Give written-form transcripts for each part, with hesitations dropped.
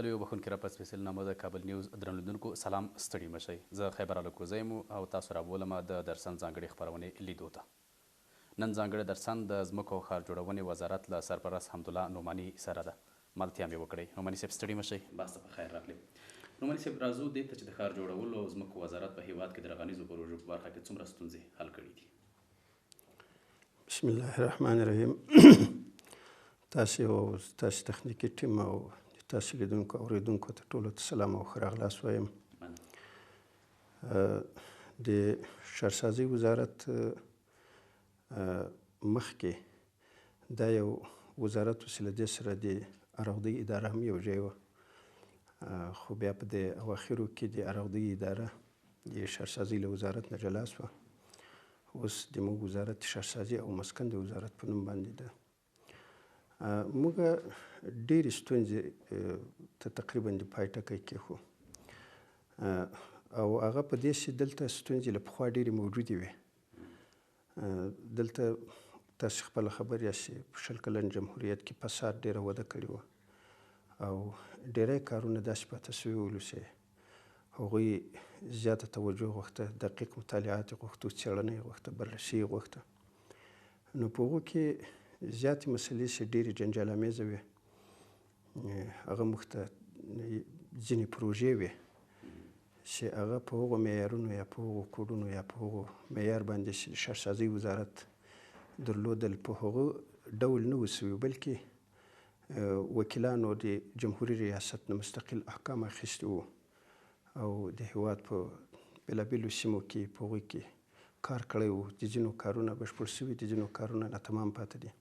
درغلیو بخونکي را په سپېڅلي نامه د کابل نیوز درنو لیدونکو سلام ستړي مه شئ. زه خیبر الکوزی یم او تاسو رابولم د درسن ځانګړې خپرونې لیدو ته. نن ځانګړی درسن د ځمکو او ښار جوړونې وزارت له سرپرست حمدالله نعماني سره ده. ملتیا مې وکړئ. نعماني صاحب ستړي مه شئ. بحث ته په خیر راغلي. نعماني صاحب راځو دې ته چې د ښار جوړولو او ځمکو وزارت په هیواد کې د رغنیزو پروژو په برخه کې څومره ستونزې حل کړي دي. بسم الله الرحمن الرحیم. تاسو او تاسو تخنیکي ټیم او تاسو لیدونکو او اوریدونکو ته ټولو ته سلام او ښه راغلاست وایم. د ښارسازۍ وزارت مخکې دا یو وزارت و چې له دې سره د اراغدۍ اداره هم یو ځای وه، خو بیا په دې اواخرو کې د اراغدۍ اداره د ښارسازۍ له وزارت نه جلا شوه. اوس زموږ وزارت ښارسازي او مسکن د وزارت په نوم باندې ده. موږ ډېرې ستونزې ته تقریبا د پای ټکی کېښو او هغه په دې چې دلته ستونزې له پخوا ډېرې موجودې وې. دلته تاسو خپله خبر یاست چې په 20 کلن جمهوریت کې فساد ډېره وده کړې وه او ډېری کارونه داسې پاته شوي ول چې هغوی زیاته توجه غوښته، دقیق مطالعات یې غوښته، څېړنه یې غوښته، بررسي یې غوښته. نو په هغو کې زیاتې مسلې چې ډېرې جنجال امیزه وې، هغه موږ ته ځینې پروژې وې چې هغه په هغو معیارونو یا په هغو کوډونو یا په هغو معیار باندې چې د ښارسازۍ وزارت درلودل په هغه ډول نه وو سوي، بلکې وکیلانو د جمهوري ریاست نه مستقل احکام اخیستي وو او د هېواد په بېلابېلو سیمو کې په هغوی کې کار کړی وو. د ځینو کارونه بشپړ شوي، د ځینو کارونه ناتمام پاتې دي.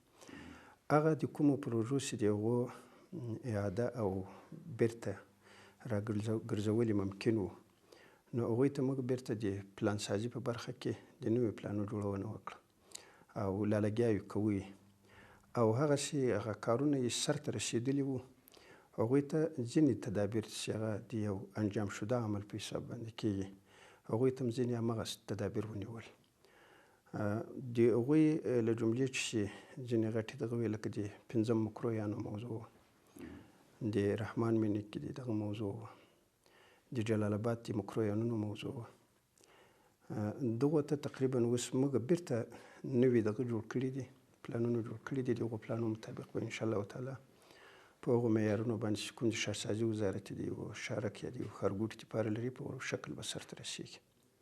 هغه د کومو پروژو چې د هغو اعاده او بیرته راګرځول یې ممکن وو، نو هغوی ته موږ بیرته د پلان سازي په برخه کې د نوي پلانو جوړونه وکړه او لالګیاوې کوو او هغسې هغه کارونه یې سرته رسېدلي وو. هغوی ته ځینې تدابیر چې هغه د یو انجام شده عمل په حساب باندې کېږي، هغوی ته هم ځینې همغسې تدابیر ونیول. د هغوی له جملې چې ځینې غټې دغه وې، لکه د 5 مکرویانو موضوع وه، د رحمان مینې کې د دغه موضوع وه، د جلال آباد د مکرویانونو موضوع وه. دغو ته تقریبا اوس موږ بیرته نوي دغه جوړ کړي دي، پلانونه جوړ کړي دي. د هغو پلانونو مطابق به انشاءالله تعالی په هغو معیارونو باندې چې کوم د ښارسازي وزارت د یو ښارک یا د یو ښارګوټي دپاره لري، په هغو شکل به سرته رسېږي.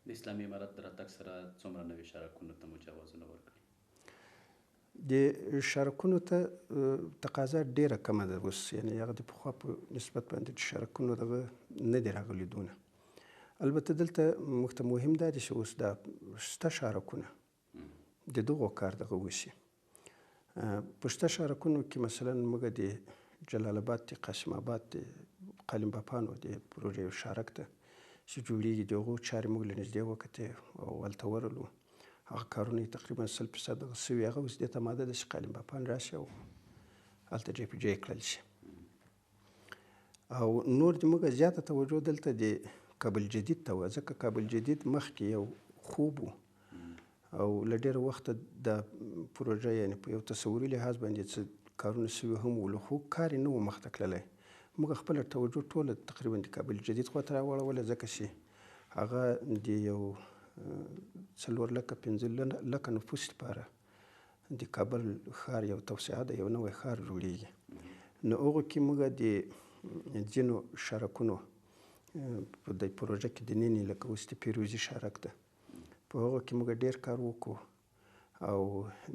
د اسلامي امارت د راتګ سره څومره نوي ښارکونو ته مجوزونه ورکړي؟ د ښارکونو ته تقاضا ډېره کمه ده اوس، یعنې هغه د پخوا په نسبت باندې د ښارکونو دغه نه دي راغلي دونه. البته دلته موږ ته مهم دا دی چې اوس دا شته ښارکونه د دغو کار دغه وشي. په شته ښارکونو کې مثلا موږ د جلال آباد د قاسم آباد د قالین بافانو د پروژې یو ښارک ده چې جوړېږي، د هغو چارې موږ له نږدې وکتې او هلته ورغلو. هغه کارونه یې تقریبا 100% دغه شوي. هغه اوس دې ته آماده ده چې قالین بافان راشي او هلته جای په جای کړل شي. او نور د موږ زیاته توجه دلته د کابل جدید ته وه، ځکه کابل جدید مخکې یو خوب و او له ډېره وخته دا پروژه یعنې په یو تصوري لحاظ باندې څه کارونه شوي هم ولو، خو کار یې نه و مخته تللی. موږ خپله توجه ټوله تقریبا د کابل جدید خواته راواړوله، ځکه چې هغه د یو 4 لکه 5 لکه نفوس لپاره د کابل ښار یو توسعه ده، یو نوی ښار جوړېږي. نو هغو کې موږ د ځینو ښارکونو په دې پروژه کې دننه، لکه اوس د پیروزي ښارک ده، په هغو کې موږ ډېر کار وکړو او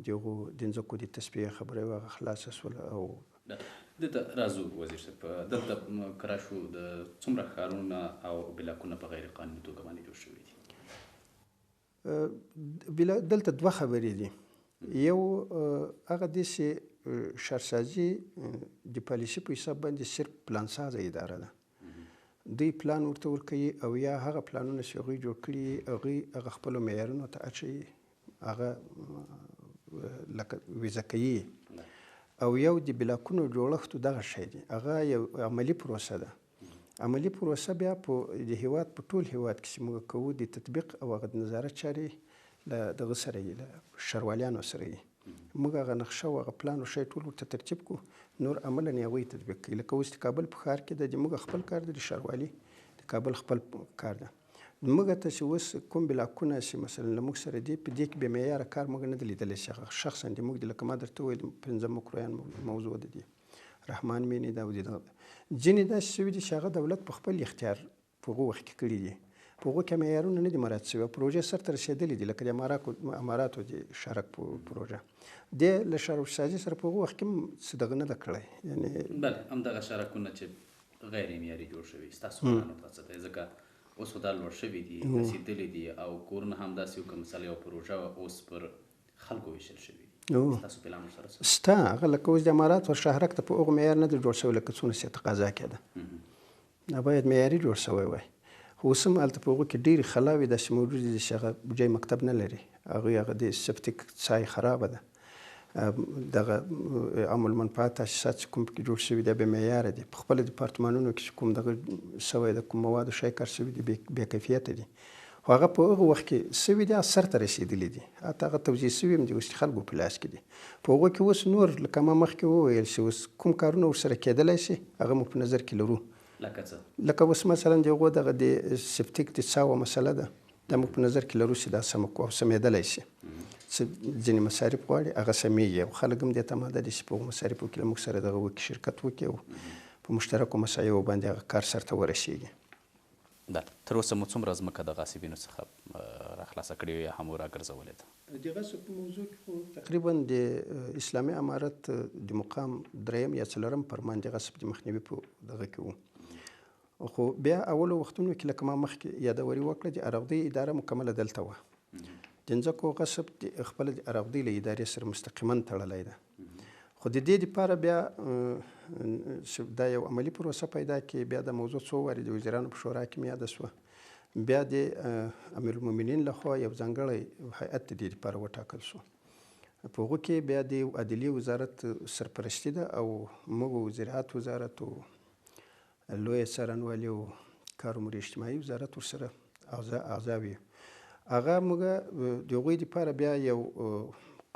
د هغو د ځمکو د تصفیې خبره یې هغه خلاصه شوله. او دلته راځو وزیر صاحب، دلته که راشو د څومره ښارونه او بلاکونه په غیر قانوني توګه باندې جوړ شوي دي؟ دلته 2 خبرې دي. یو هغه دی چې ښارسازي د پالیسي په حساب باندې صرف پلانسازه اداره ده. دوی پلان ورته ورکوي او یا هغه پلانونه چې هغوی جوړ کړي هغوی هغه خپلو معیارونو ته اچوي، هغه لکه ویزه کوي. او یو د بلاکونو جوړښت دغه شی دی، هغه یو عملي پروسه ده. عملي پروسه بیا په د هېواد په ټول هېواد کې چې موږ کوو، د تطبیق او هغه د نظارت چارې له دغه سره یي، له ښاروالیانو سره یي. موږ هغه نقشه او هغه پلان او شی ټول ورته ترتیب کړو، نور عملاً یې هغوی تطبیق کوي. لکه اوس د کابل په ښار کې د موږ خپل کار دی، د ښاروالي د کابل خپل کار ده. موږ ته چې اوس کوم بلاکونه چې مثلا له موږ سره دي، په دې کې بې معیاره کار موږ نه دی لیدلی چې هغه شخصا د موږ لکه ما درته وویل 15 مکرویان موضوع ده، دي رحمان مینې ده او دغه ځینې داسې شوي دي چې هغه دولت په خپل اختیار په هغو وخت کې کړي دي، په هغو کې معیارونه نه دي مراعات شوي او پروژې سرته رسېدلې دي. لکه د اماراتو د شارک پروژه د له شارکسازي سره په هغو وخت کې هم څه دغه نه ده کړی. یعنې بله همدغه شارکونه چې غیر معیاري جوړ شوي ستاسو قانون ته څه دی؟ ځکه اوس خو دا لوړ شوي دي، رسېدلي دي او کورونه هم داسې یو که مثلا یو پروژه اوس پر خلکو ویشل شوي دي، ستاسو پلان ورسره څه شته؟ هغه لکه اوس د اماراتو شهرک ته په هغو معیار نه دی جوړ شوی لکه څونه چې تقاضا کېده، دا باید معیاري جوړ شوی وای. خو اوس هم هلته په هغو کې ډېرې خلاوې داسې موجودې دي چې هغه جای مکتب نه لري، هغه د سپټیک څای خرابه ده، دغه عام المنفعت تاسیسات چې کوم پکې جوړ شوي دي بې معیاره دي، په خپله ډیپارتمانونو کې چې کوم دغه شوی د کوم موادو شی کار شوي دي بې کیفیته دي. خو هغه په هغه وخت کې شوي دي، سرته رسېدلي دي، حتی هغه توضیح شوي هم دي، اوس د خلکو په لاس کې دي. په هغو کې اوس نور لکه ما مخکې وویل چې اوس کوم کارونه ورسره کېدلی شي هغه مو په نظر کې لرو. لکه څه؟ لکه اوس مثلا د هغو دغه د سپټیک د څاوه مسله ده، دا موږ په نظر کې لرو چې دا سمه کړو او سمېدلی شي. ځینې مصارف غواړي هغه سمېږي او خلک هم دې ته اماده دي چې په هغو مصارفو کې له موږ سره دغه وکړي، شرکت وکړي او په مشترکو مسایلو باندې هغه کار سرته ورسېږي. تر اوسه مو څومره ځمکه د غاصبینو څخه راخلاصه کړې یا هم راګرځولې ده؟ د غصب په موضوع کې خو تقریبا د اسلامي امارت د مقام 3 یا 4 فرمان د غصب د مخنیوي په دغه کې وو. خو بیا اولو وختونو کې لکه ما مخکې یادوري وکړه، د اراغدي اداره مکمله دلته وه. د ځمکو غصب د خپل د اراغدي له ادارې سره مستقیما تړلی ده. خو د دې دپاره بیا دا یو عملي پروسه پیدا کړي، بیا د موضوع څو وارې د وزیرانو په شورا کې مې یاده شوه، بیا د امیرالمؤمنین لخوا یو ځانګړی هیئت د دې دپاره وټاکل شو. په هغو کې بیا د عدلیې وزارت سرپرستي ده او موږ وزارت وزارت او لویه څارنوالي او کار امور اجتماعي وزارت ورسره اعضا وي. هغه موږ د هغوی دپاره بیا یو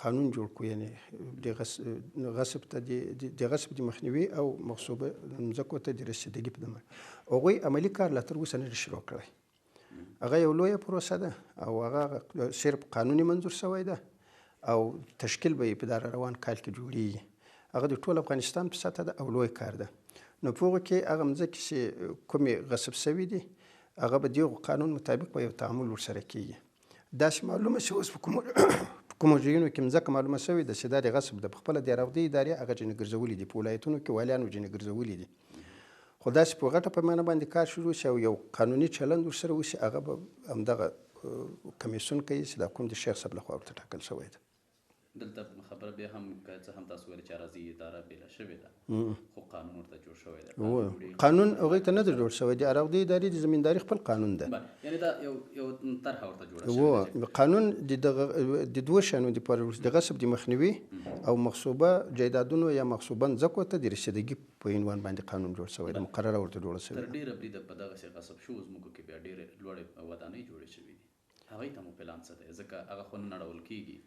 قانون جوړ کړو، یعنې د غصب ته د غصب د مخنیوي او مغصوبه ځمکو ته د رسېدګي په دمه هغوی عملي کار لا تر اوسه نه دی شروع کړی. هغه یو لویه پروسه ده او هغه صرف قانوني منظور شوی ده او تشکیل به یې په دغه روان کال کې جوړیږي. هغه د ټول افغانستان په سطحه ده او لوی کار ده. نو په هغو کې هغه مځکې چې کومې غصب شوي دي هغه به د هغو قانون مطابق به یو تعامل ورسره کېږي. داسې معلومه چې اوس په کومو ځایونو کې مځکه معلومه شوې ده چې دا د غصب ده، په خپله د اراغدي ادارې هغه ځینې ګرځولي دي، په ولایتونو کې والیانو ځینې ګرځولي دي. خو داسې په غټه پیمانه باندې کار شروع شي او یو قانوني چلند ورسره وشي، هغه به همدغه کمیسیون کوي چې دا کوم د شیخ صاحب لخوا ورته ټاکل شوی ده. دلته خبره بیا هم که څه هم تاسو ویل چې اراضي اداره بېله شوې ده، خو قانون ورته جوړ شوی ده. قانون هغوی ته نه ده جوړ شوی، د اراغدي ادارې د زمینداري خپل قانون ده. یعنې دا یو طرحه ورته جوړه شوې ده. قانون د دوه شیانو دپاره، د غصب د مخنیوي او مغصوبه جایدادونو یا مغصوبه ځمکو ته د رسېدګي په عنوان باندې قانون جوړ شوی ده، مقرره ورته جوړه شوې ده. تر ډېره بریده په دغسې غصب شوو ځمکو کې بیا ډېرې لوړې ودانۍ جوړې شوي دي، هغوی ته مو پلان څه دی؟ ځکه هغه خو نه نړول کېږي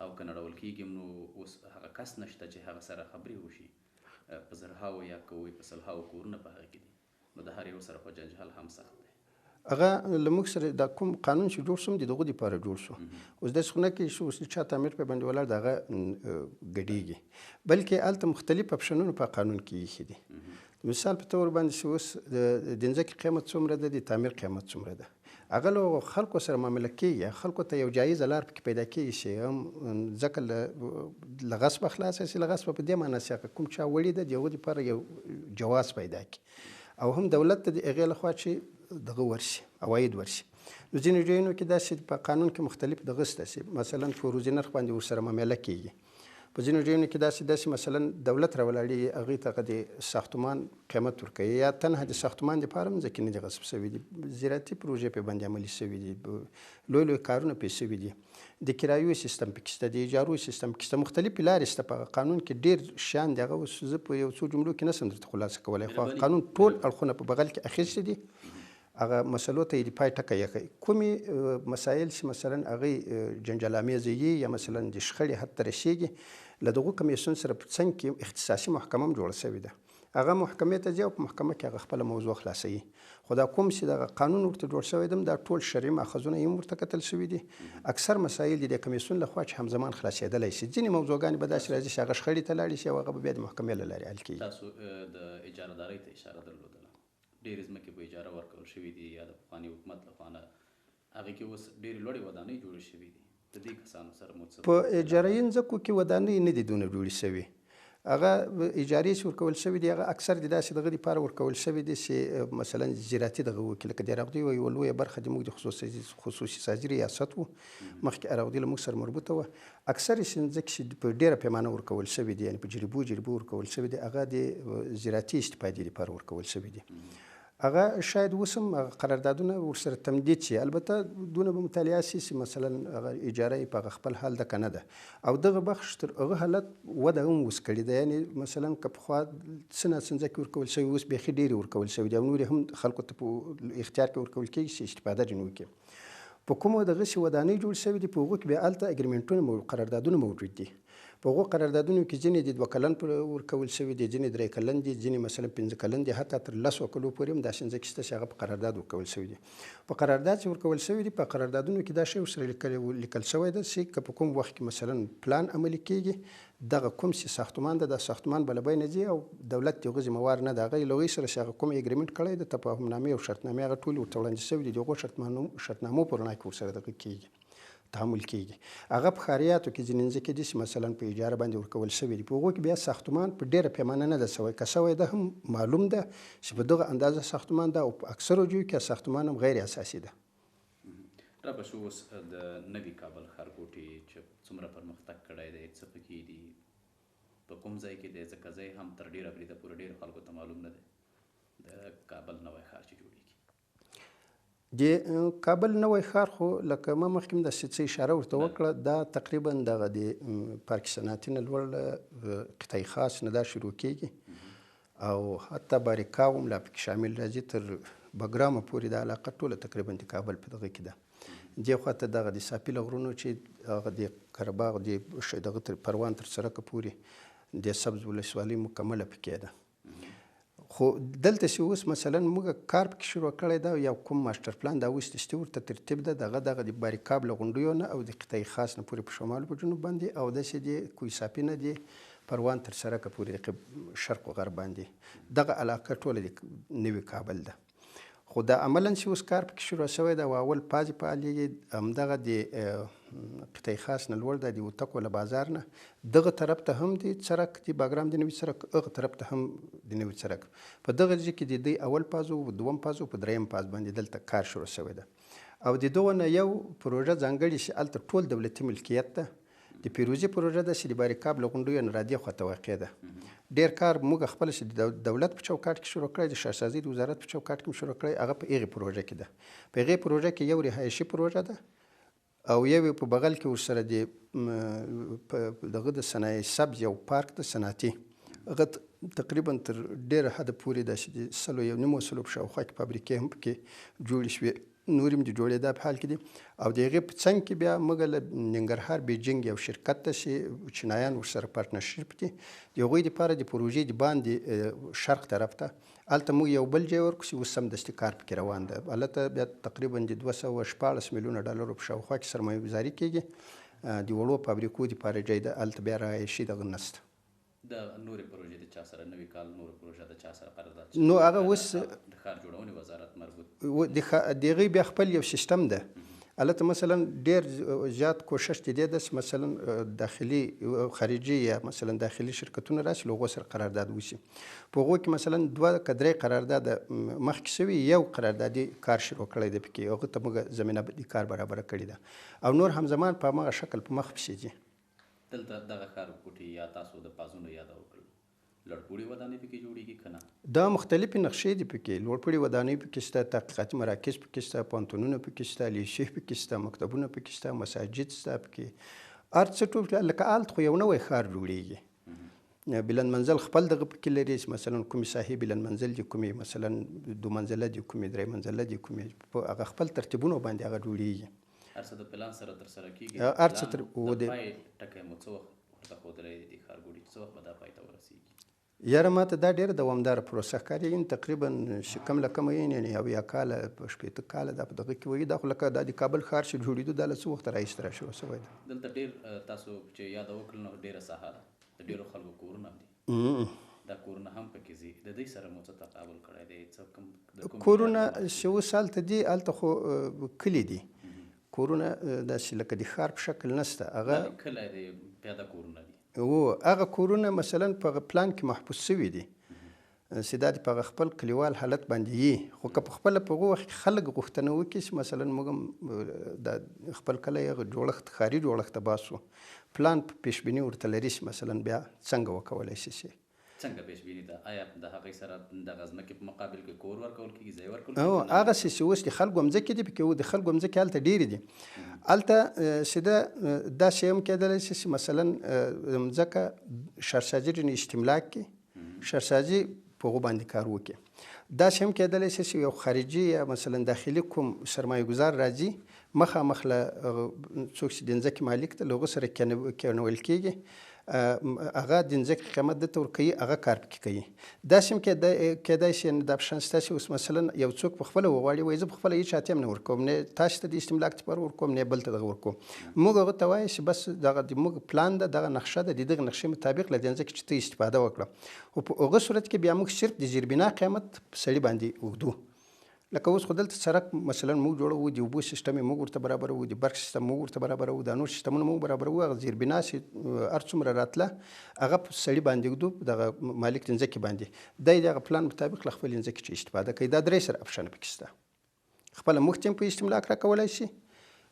او که نړول کېږي نو اوس هغه کس نشته چې هغه سره خبرې وشي. په زرهاو یا که وایي په سلهاو کورونه په هغه کې دي، نو د هر یو سره خو جنجال هم سخت دی. هغه له موږ سره دا کوم قانون چې جوړ شو د دغو دپاره جوړ شو. اوس داسې خو نه کوي چې اوس د چا تعمیر په باندې ولاړ د هغه ګډېږي، بلکې هلته مختلف اپشنونه په قانون کې ایښي دي. مثال په طور باندې چې اوس د ځمکې قیمت څومره ده، د تعمیر قیمت څومره ده، هغه له خلکو سره معامله کېږي، خلکو ته یو جایزه لار پکې پیدا کېږي چې هم ځکه له غصبه خلاصه شي. له غصبه په دې معنا چې کوم چا وړي ده د هغو دپاره یو جواز پیدا کړي او هم دولت ته د هغې لخوا چې دغه ورشي، عواید ورشي. نو ځینې ځایونو کې داسې په قانون کې مختلف دغه شته چې مثلا په روزي نرخ باندې ورسره معامله کېږي. په ځینو ځایونو کې داسې مثلا دولت راولاړېږي، هغوی ته د ساختمان قیمت ورکوي یا تنها د ساختمان دپاره ځمکې نه دي غصب شوي دي، زراعتي پروژې پرې باندې عملي شوي دي، لوی لوی کارونه پرې شوي دي، د کرایو سیستم پکې شته، د اجارو سیستم پکې شته، مختلفې لارې شته په قانون کې. ډېر شیان دي، هغه اوس زه په یو څو جملو کې نشم درته خلاصه کولی، خو قانون ټول اړخونه په بغل کې اخیستي دي هغه مسلو ته یې د پای ټکی یې کومې مسایل چې مثلا هغې جنجال امیزه وي یا مثلا د شخړې حد ته رسېږي له دغو کمیسیون سره په څنګ کې اختصاصي محکمه هم جوړه شوې ده. هغه محکمې ته ځي او په محکمه کې هغه خپله موضوع خلاصوي. خو دا کوم چې دغه قانون ورته جوړ شوی ده دا ټول شرعي ماخذونه یې هم ورته کتل شوي دي. اکثر مسایل د کمیسیون لخوا چې همزمان خلاصېدلی شي. ځینې موضوعګانې به داسې راځي چې هغه شخړې ته لاړې شي او هغه به بیا د محکمې له لارې حل کېږي. تاسو د اجارهدارۍ ته اشاره درلودله. ډېرې ځمکې په اجاره ورکول شوي دي یا د پخواني حکومت لخوا نه، هغې کې اوس ډېرې لوړې ودانۍ جوړې شوي دي. د دې کسانو سره مو څه په اجارهيي ځمکو کې ودانۍ نه دي دونه جوړې شوي. هغه اجارې چې ورکول شوي دي هغه اکثر د داسې دغه دپاره ورکول شوي دي چې مثلا زراعتي دغه وکړي. لکه د اراغدي یوه لویه برخه د موږ د خصوصي سازي ریاست و، مخکې اراغدي له موږ سره مربوطه وه. اکثر ځمکې چې په ډېره پیمانه ورکول شوي دي، یعنې په جریبو ورکول شوي دي، هغه د زراعتي استفادې لپاره ورکول شوي دي. هغه شاید اوس هم قراردادونه ورسره تمدید شي. البته دونه به مطالعه شي چې مثلا هغه اجاره یې په هغه خپل حال ده که نه ده، او دغه بخش تر هغه حالت وده هم اوس کړې ده. یعنې مثلا که پخوا څه ناڅه ځمکې ورکول شوي، اوس بیخي ډېرې ورکول شوي دي او نورې هم خلکو ته په اختیار کې ورکول کېږي چې استفاده ځینې وکړي. په کومو دغسې ودانۍ جوړ شوي دي په هغو کې بیا هلته اګریمنټونه قراردادونه موجود دي. په هغو قراردادونو کې ځینې د 2 کلن ورکول شوي دي، ځینې 3 کلن دي، ځینې مثلا 5 کلن دي، حتی تر 10 کلو پورې هم داسې ځمکې شته چې هغه په قرارداد ورکول شوي دي. په قرارداد چې ورکول شوي دي، په قراردادونو کې دا شی ورسره لیکل شوی ده چې که په کوم وخت کې مثلا پلان عملي کېږي، دغه کوم چې ساختمان ده، دا ساختمان به له بینه ځي او دولت د هغه ذمهوار نه ده. هغه له هغوی سره چې هغه کوم اګریمنټ کړی ده، تفاهمنامې او شرطنامې، هغه ټولې ورته وړاندې شوي دي. د هغو شرطنامو په رڼا کې ورسره دغه کېږي، تعامل کېږي. هغه په ښاریاتو کې ځینې ځمکې دي چې مثلا په اجاره باندې ورکول شوي دي. په هغو کې بیا ساختمان په ډېره پیمانه نه ده سوی. که سوی ده هم معلوم ده چې په دغه اندازه ساختمان ده، او په اکثرو ځایو کې ساختمان هم غیر اساسي ده. رابه شو اوس د نوي کابل ښارګوټي چې څومره پرمختګ کړی دی، څه پکې دي، په کوم ځای کې دی؟ ځکه ځای هم تر ډېره بریده پورې ډېرو خلکو ته معلوم نه دی د کابل نوی ښار چې جوړېږي. د کابل نوی ښار خو لکه ما مخکې هم داسې څه اشاره ورته وکړه، دا تقریبا دغه د پارک صنعتي نه لوړ قطعې خاص نه دا شروع کېږي او حتی باریکاو هم لا پکې شامل راځي، تر بګرامه پورې دا علاقه ټوله تقریبا د کابل په دغه کې ده. دې خواته دغه د ساپي له غرونو چې هغه د قره باغ د دغه تر پروان تر سړکه پورې د سبز ولسوالۍ مکمله پکې ده. خو دلته چې اوس مثلا موږ کار پکې شروع کړی ده، یو کوم ماسټر پلان دا اوس چې ورته ترتیب ده، دغه د باریکاب له غونډیو نه او د قطعې خاص نه پورې په شمال په جنوب باندې، او داسې د کوه صافي نه د پروان تر سړکه پورې شرق و غرب باندې دغه علاقه ټوله د نوي کابل ده. خو دا عملا چې اوس کار پکې شروع شوی ده او اول پازې فعالېږي، همدغه د قطعې خاص نه لوړ ده، د وتکو له بازار نه دغه طرف ته هم د سړک د باګرام د نوي سړک، هغه طرف ته هم د نوي سړک. په دغه ځای کې د دوی اول پاز او دوم پاز او په دریم پاز باندې دلته کار شروع شوی ده. او د دغه نه یو پروژه ځانګړې چې هلته ټول دولتي ملکیت ده، د پیروزي پروژه ده چې د باریکاب له غونډیو نه رادې خواته واقع ده. ډېر کار موږ خپله چې د دولت په چوکاټ کې شروع کړی، د ښارسازۍ د وزارت په چوکاټ کې شروع کړی، هغه په هغې پروژه کې ده. په هغې پروژه کې یو رهایشي پروژه ده او یو په بغل کې ورسره د دغه د صنایع سبز یو پارک د صنعتي، هغه تقریبا تر ډېره حده پورې داسې د 100 په شاوخوا کې فابریکې هم پکې جوړې شوې، نور هم د جوړېدا په حال کې دي. او د هغې په څنګ کې بیا موږ له ننګرهار بیجینګ یو شرکت ته چې چینایان ورسره پارټنرشپ دي، د هغوی دپاره د پروژې د باندې شرق طرف ته هلته موږ یو بل ځای ورکړو چې اوس سمدستي کار پکې روان ده. هلته بیا تقریبا د 214 میلیونه ډالرو په شاوخوا کې سرمایه ګزاري کېږي. د وړو فابریکو دپاره ځای ده، هلته بیا رهایشي دغه نسته. د نورې پروژې د چا سره نوي کال نور پروژه د چا سره قرارداد نو هغه اوس د ښار جوړونې وزارت مربوط د هغې بیا خپل یو سیستم ده. هلته مثلا ډېر زیات کوشش د دې ده چې مثلا داخلي خارجي یا مثلا داخلي شرکتونه راشي له هغو سره قرارداد وشي. په هغو کې مثلا 2 که 3 قرارداد مخکې شوي، یو قراردادي کار شروع کړی دی پکې، هغه ته موږ زمینه د کار برابره کړې ده او نور همزمان په همغه شکل په مخ پسې ځي. دلته دغه ښارګوټي یا تاسو د پازونو یاد وکړل، لوړپوړي ودانۍ پکې جوړېږي که نه؟ دا مختلفې نقشې دي پکې، لوړپوړي ودانۍ پکې شته، تحقیقاتي مراکز پکې شته، پوهنتونونه پکې شته، لیسې پکې شته، مکتبونه پکې شته، مساجد شته پکې، هر څه ټول لکه هلته خو یو نوی ښار جوړېږي. بلند منزل خپل دغه پکې لري چې مثلا کومې ساحې بلند منزل دي، کومې مثلا 2 منزله دي، کومې 3 منزله دي، کومې په هغه خپل ترتیبونو باندې هغه جوړیږي. هر څه د پلان سره ترسره کیږي. هر څه تر د پای ټکی مو څه وخت ورته ښودلی دی ښارګوټي، څه وخت به دا پای ته ورسیږي؟ یاره ماته دا ډېره دوامداره پروسه ښکاري. تقریبا کم له کمه یعنې 70 کاله 80 کاله دا په دغه کې وایي. دا خو لکه دا د کابل ښار چې جوړېدو دا له څه وخته راهیسې راشوی سوی ده. دلته ډېر تاسو چې یاده وکړل نو ډېره ساحه ده، د ډېرو خلکو کورونه هم دي. دا کورونه هم پکې ځي، د دوی سره مو څه تقابل کړی دی؟ څه کورونه چې اوس هلته دي، هلته خو کلي دي، کورونه داسې لکه د ښار په شکل نشته. هغه کلی دی، پیاده کورونه دي. هغه کورونه مثلا په پلان کې محفوظ شوي دي چې دا د په خپل کلیوال حالت باندې یي. خو که په خپله په هغه وخت کې خلک غوښتنه وکړي چې مثلا موږ هم د خپل کلی هغه جوړښت ښاري جوړښت ته باسو، پلان په پیشبیني ورته لري چې مثلا بیا څنګه وکولی شي. څنګه پیشبیني ده؟ آیا د هغې سره دغه ځمکې په مقابل کې کور ورکول کېږي، ځای ورکول کېږي؟ هغسې چې اوس د خلکو ځمکې دي، پکې د خلکو ځمکې هلته ډېرې دي. هلته چې داسې هم کېدلی شي چې مثلا ځمکه شهرسازي ځینې استملاک کړي، شهرسازي په هغو باندې کار وکړي. داسې هم کېدلی شي چې یو خارجي یا مثلا داخلي کوم سرمایه ګزار راځي، مخامخ له څوک چې د ځمکې مالک ده له هغه سره کېنول کېږي، هغه د ځمکې قیمت دته ورکوي، هغه کار پکې کوي. داسې هم کېدای شي دا اپشن شته چې اوس مثلا یو څوک په خپله وغواړي وایي زه په خپله هېڅ چاته هم نه ورکوم، نه تاسو ته د استملاک لپاره ورکوم، نه بل ته دغه ورکوم. موږ هغه ته وایو چې بس دغه د موږ پلان ده، دغه نقشه ده، د دغه نقشې مطابق له دې ځمکې چې ته استفاده وکړه. خو په هغه صورت کې بیا موږ صرف د زیربنا قیمت په سړي باندې اوږدو. لکه اوس خو دلته سړک مثلا موږ جوړوو، د اوبو سیستم یې موږ ورته برابروو، د برق سیستم موږ ورته برابروو، دا نور سیستمونه موږ برابروو. هغه زیربنا چې هر څومره راتله هغه په سړي باندې ږدو، دغه مالک د ځمکې باندې دی د هغه پلان مطابق له خپلې ځمکې چې استفاده کوي. دا 3 سره اپشن پکې شته. خپله موږ ته هم په استملاک راکولی شي،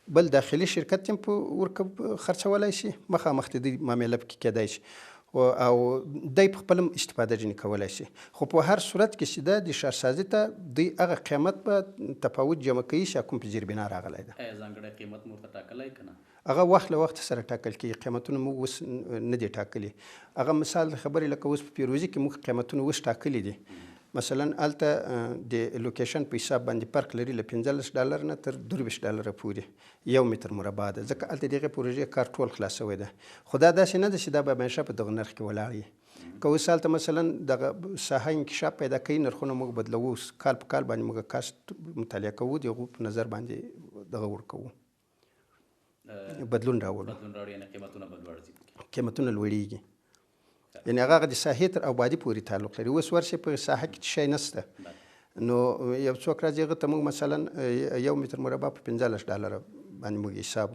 بل داخلي شرکت هم په خرڅولی شي، مخامخ د دوی معامله پکې کېدای شي، او دی په خپل استفاده ځینې کولی شي. خو په هر صورت کې چې ده د شهرسازي ته دوی هغه قیمت په تفاوت جمع کوي چې کوم په زیربنا راغلی ده. آیا ځانګړی قیمت مو ورته ټاکلی که نه؟ هغه وخت له وخته سره ټاکل کېږي. قیمتونه موږ اوس نه دي ټاکلي. هغه مثال د خبرې لکه اوس په پیروزي کې موږ قیمتونه اوس ټاکلي دي. مثلا هلته د لوکیشن په حساب باندې فرق لري، له $15 نه تر $22 پورې 1 متر مربع ده، ځکه هلته دغې پروژې کار ټول خلاص شوی ده. خو دا داسې نه ده چې دا به همیشه په دغه نرخ کې ولاړ وي. که اوس هلته مثلا دغه ساحه انکشاف پیدا کوي، نرخونه موږ بدلوو، کال په کال باندې موږ کاست مطالعه کوو، د هغو په نظر باندې دغه ورکوو، بدلون راوړو. بدلون راوړي یعنې قیمتونه به لوړ ځي، قیمتونه لوړېږي. یعنې هغه د ساحې تر آبادي پورې تعلق لري. اوس ورشي په ساحه کې شی نشته، نو یو څوک راځي هغه ته موږ مثلا 1 متر مربع په $15 باندې موږ حساب.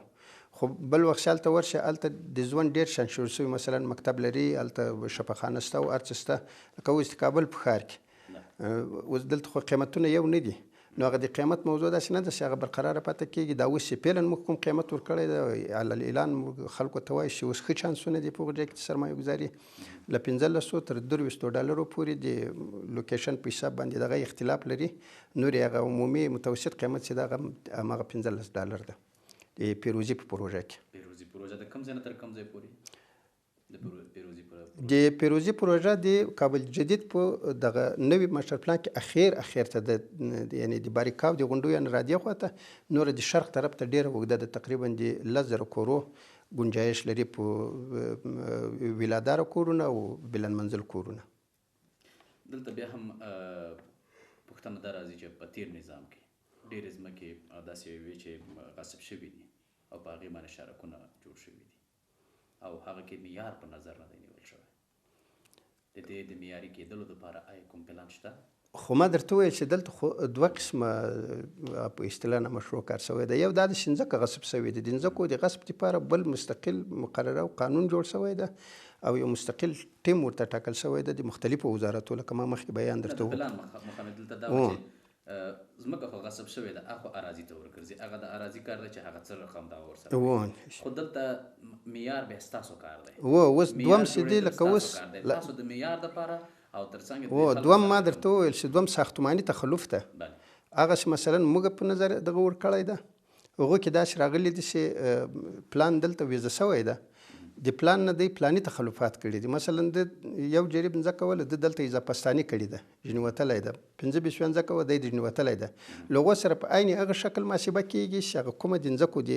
خو بل وخت هلته ورشي، هلته د ژوند ډېر شنشور شوي، مثلا مکتب لري، هلته شفاخانه شته او هر څه شته. لکه اوس د کابل په ښار کې اوس دلته خو قیمتونه یو نه دي، نو هغه د قیمت موضوع داسې نه ده چې هغه برقراره پاتې کېږي. دا اوس چې فعلا موږ کوم قیمت ورکړی ده، علی الاعلان موږ خلکو ته وایو چې اوس ښه چانسونه دي په هغه ځای کې د سرمایه ګزاري. له $1500 تر $22 پورې د لوکیشن په حساب باندې دغه اختلاف لري. نور هغه عمومي متوسط قیمت چې ده هماغه $15 ده د پیروزي په پروژه کې. پیروزي پروژه د کوم ځای نه تر کوم ځای پورې؟ د پیروزي پروژه د کابل جدید په دغه نوي ماسټر پلان کې اخیر ته د یعنې د باریکاو د غونډو یا رادیه خواته نور د شرق طرف ته ډېره اوږده ده، تقریبا د 10,000 کورو ګنجایش لري، په ویلاداره کورونه او بلند منزل کورونه. دلته بیا هم پوښتنه دا راځي چې په تیر نظام کې ډېرې ځمکې داسې وې چې غصب شوي دي او په هغې باندې شارکونه جوړ شوي دي او هغه کې معیار په نظر نه دی نیول شوی. د دې د معیاري کېدلو دپاره آیا کوم پلان شته؟ خو ما درته وویل چې دلته خو 2 قسمه په اصطلاح نامشروع کار شوی دی. یو دا د چې ځمکه غصب شوې ده، د ځمکو د غصب دپاره بل مستقل مقرره او قانون جوړ شوی ده او یو مستقل ټیم ورته ټاکل شوی ده د مختلفو وزارتو، لکه ما مخکې بیان درته وکړ. پلان مخامد دلته دا و چې ځمکه خو غصب شوې ده، هغه اراضي ته ورګرځي، هغه د اراضي کار دی چې هغه څه رقم دا ورسره وي. خو دلته معیار بیا ستاسو کار دی. اوس دوم چې دی لکه اوس تاسو د معیار دپاره او تر څنګ دوم ما درته وویل چې دوم ساختماني تخلف ده. هغه چې مثلا موږ په نظر دغه ورکړی ده، هغو کې داسې راغلي دي چې پلان دلته ویزه شوی ده، د پلان نه دی پلاني تخلفات کړي دي. مثلا د یو جریب ځمکه وله د دلته اضافهستاني کړې ده، ځینې وتلی ده، 25 ځمکه وه دی د ځینې وتلی ده. له هغو سره په عین هغه شکل محاسبه کېږي چې هغه کومه د ځمکو د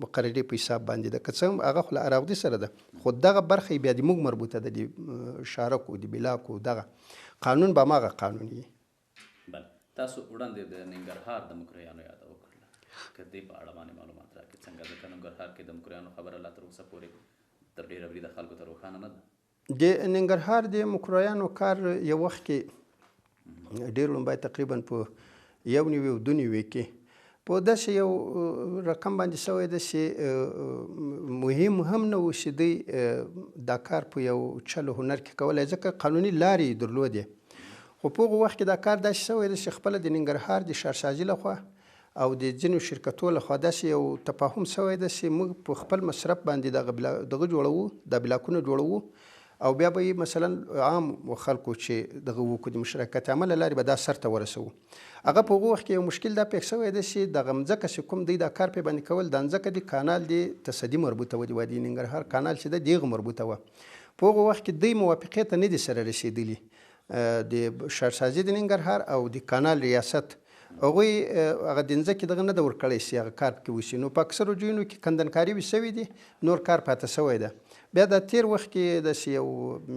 مقررې په حساب باندې ده. که څه هم هغه خو له اراغدي سره ده، خو دغه برخه یې بیا د موږ مربوطه ده، د شارکو د بلاکو دغه قانون به هماغه قانون وي. بله، تاسو وړاندې د ننګرهار د مکریانو یاد وکړله، که دې په اړه باندې معلومات راکړئ څنګه، ځکه ننګرهار کې د مکریانو خبره لا تر اوسه پورې تر ډېره بریده خلکو ته روښانه نه ده. د ننګرهار د مکریانو کار یو وخت کې ډېر لومبی تقریبا په 1.5 او 2 کې په داسې یو رقم باندې شوی ده چې مهم هم نه و چې دوی دا کار په یو چل هنر کې کولی، ځکه قانوني لارې یې درلودې. خو په هغه وخت کې دا کار داسې شوی ده چې خپله د ننګرهار د ښارسازي لخوا او د ځینو شرکتو لخوا داسې یو تفاهم شوی ده چې موږ په خپل مصرف باندې دغه جوړوو، د بلاکونه جوړوو او بیا به یې مثلا عام خلکو چې دغه وکړو د مشارکت عمل له لارې به دا سرته ورسوو. هغه په هغه وخت کې یو مشکل دا پېښ شوی ده چې دغه مځکه چې کوم دی دا کار پې باندې کول، دا مځکه د کانال د تصدي مربوطه وه، د وادي ننګرهار کانال چې ده د هغه مربوطه وه. په هغه وخت کې دوی موافقې ته نه دي سره رسېدلي، د ښارسازي د ننګرهار او د کانال ریاست هغوی هغه د ځمکې دغه نه ده ورکړی چې هغه کار پکې وشي. نو په اکثرو ځایونو کې کندنکاري وي شوي دي، نور کار پاته شوی ده. بیا د تېر وخت کې داسې یو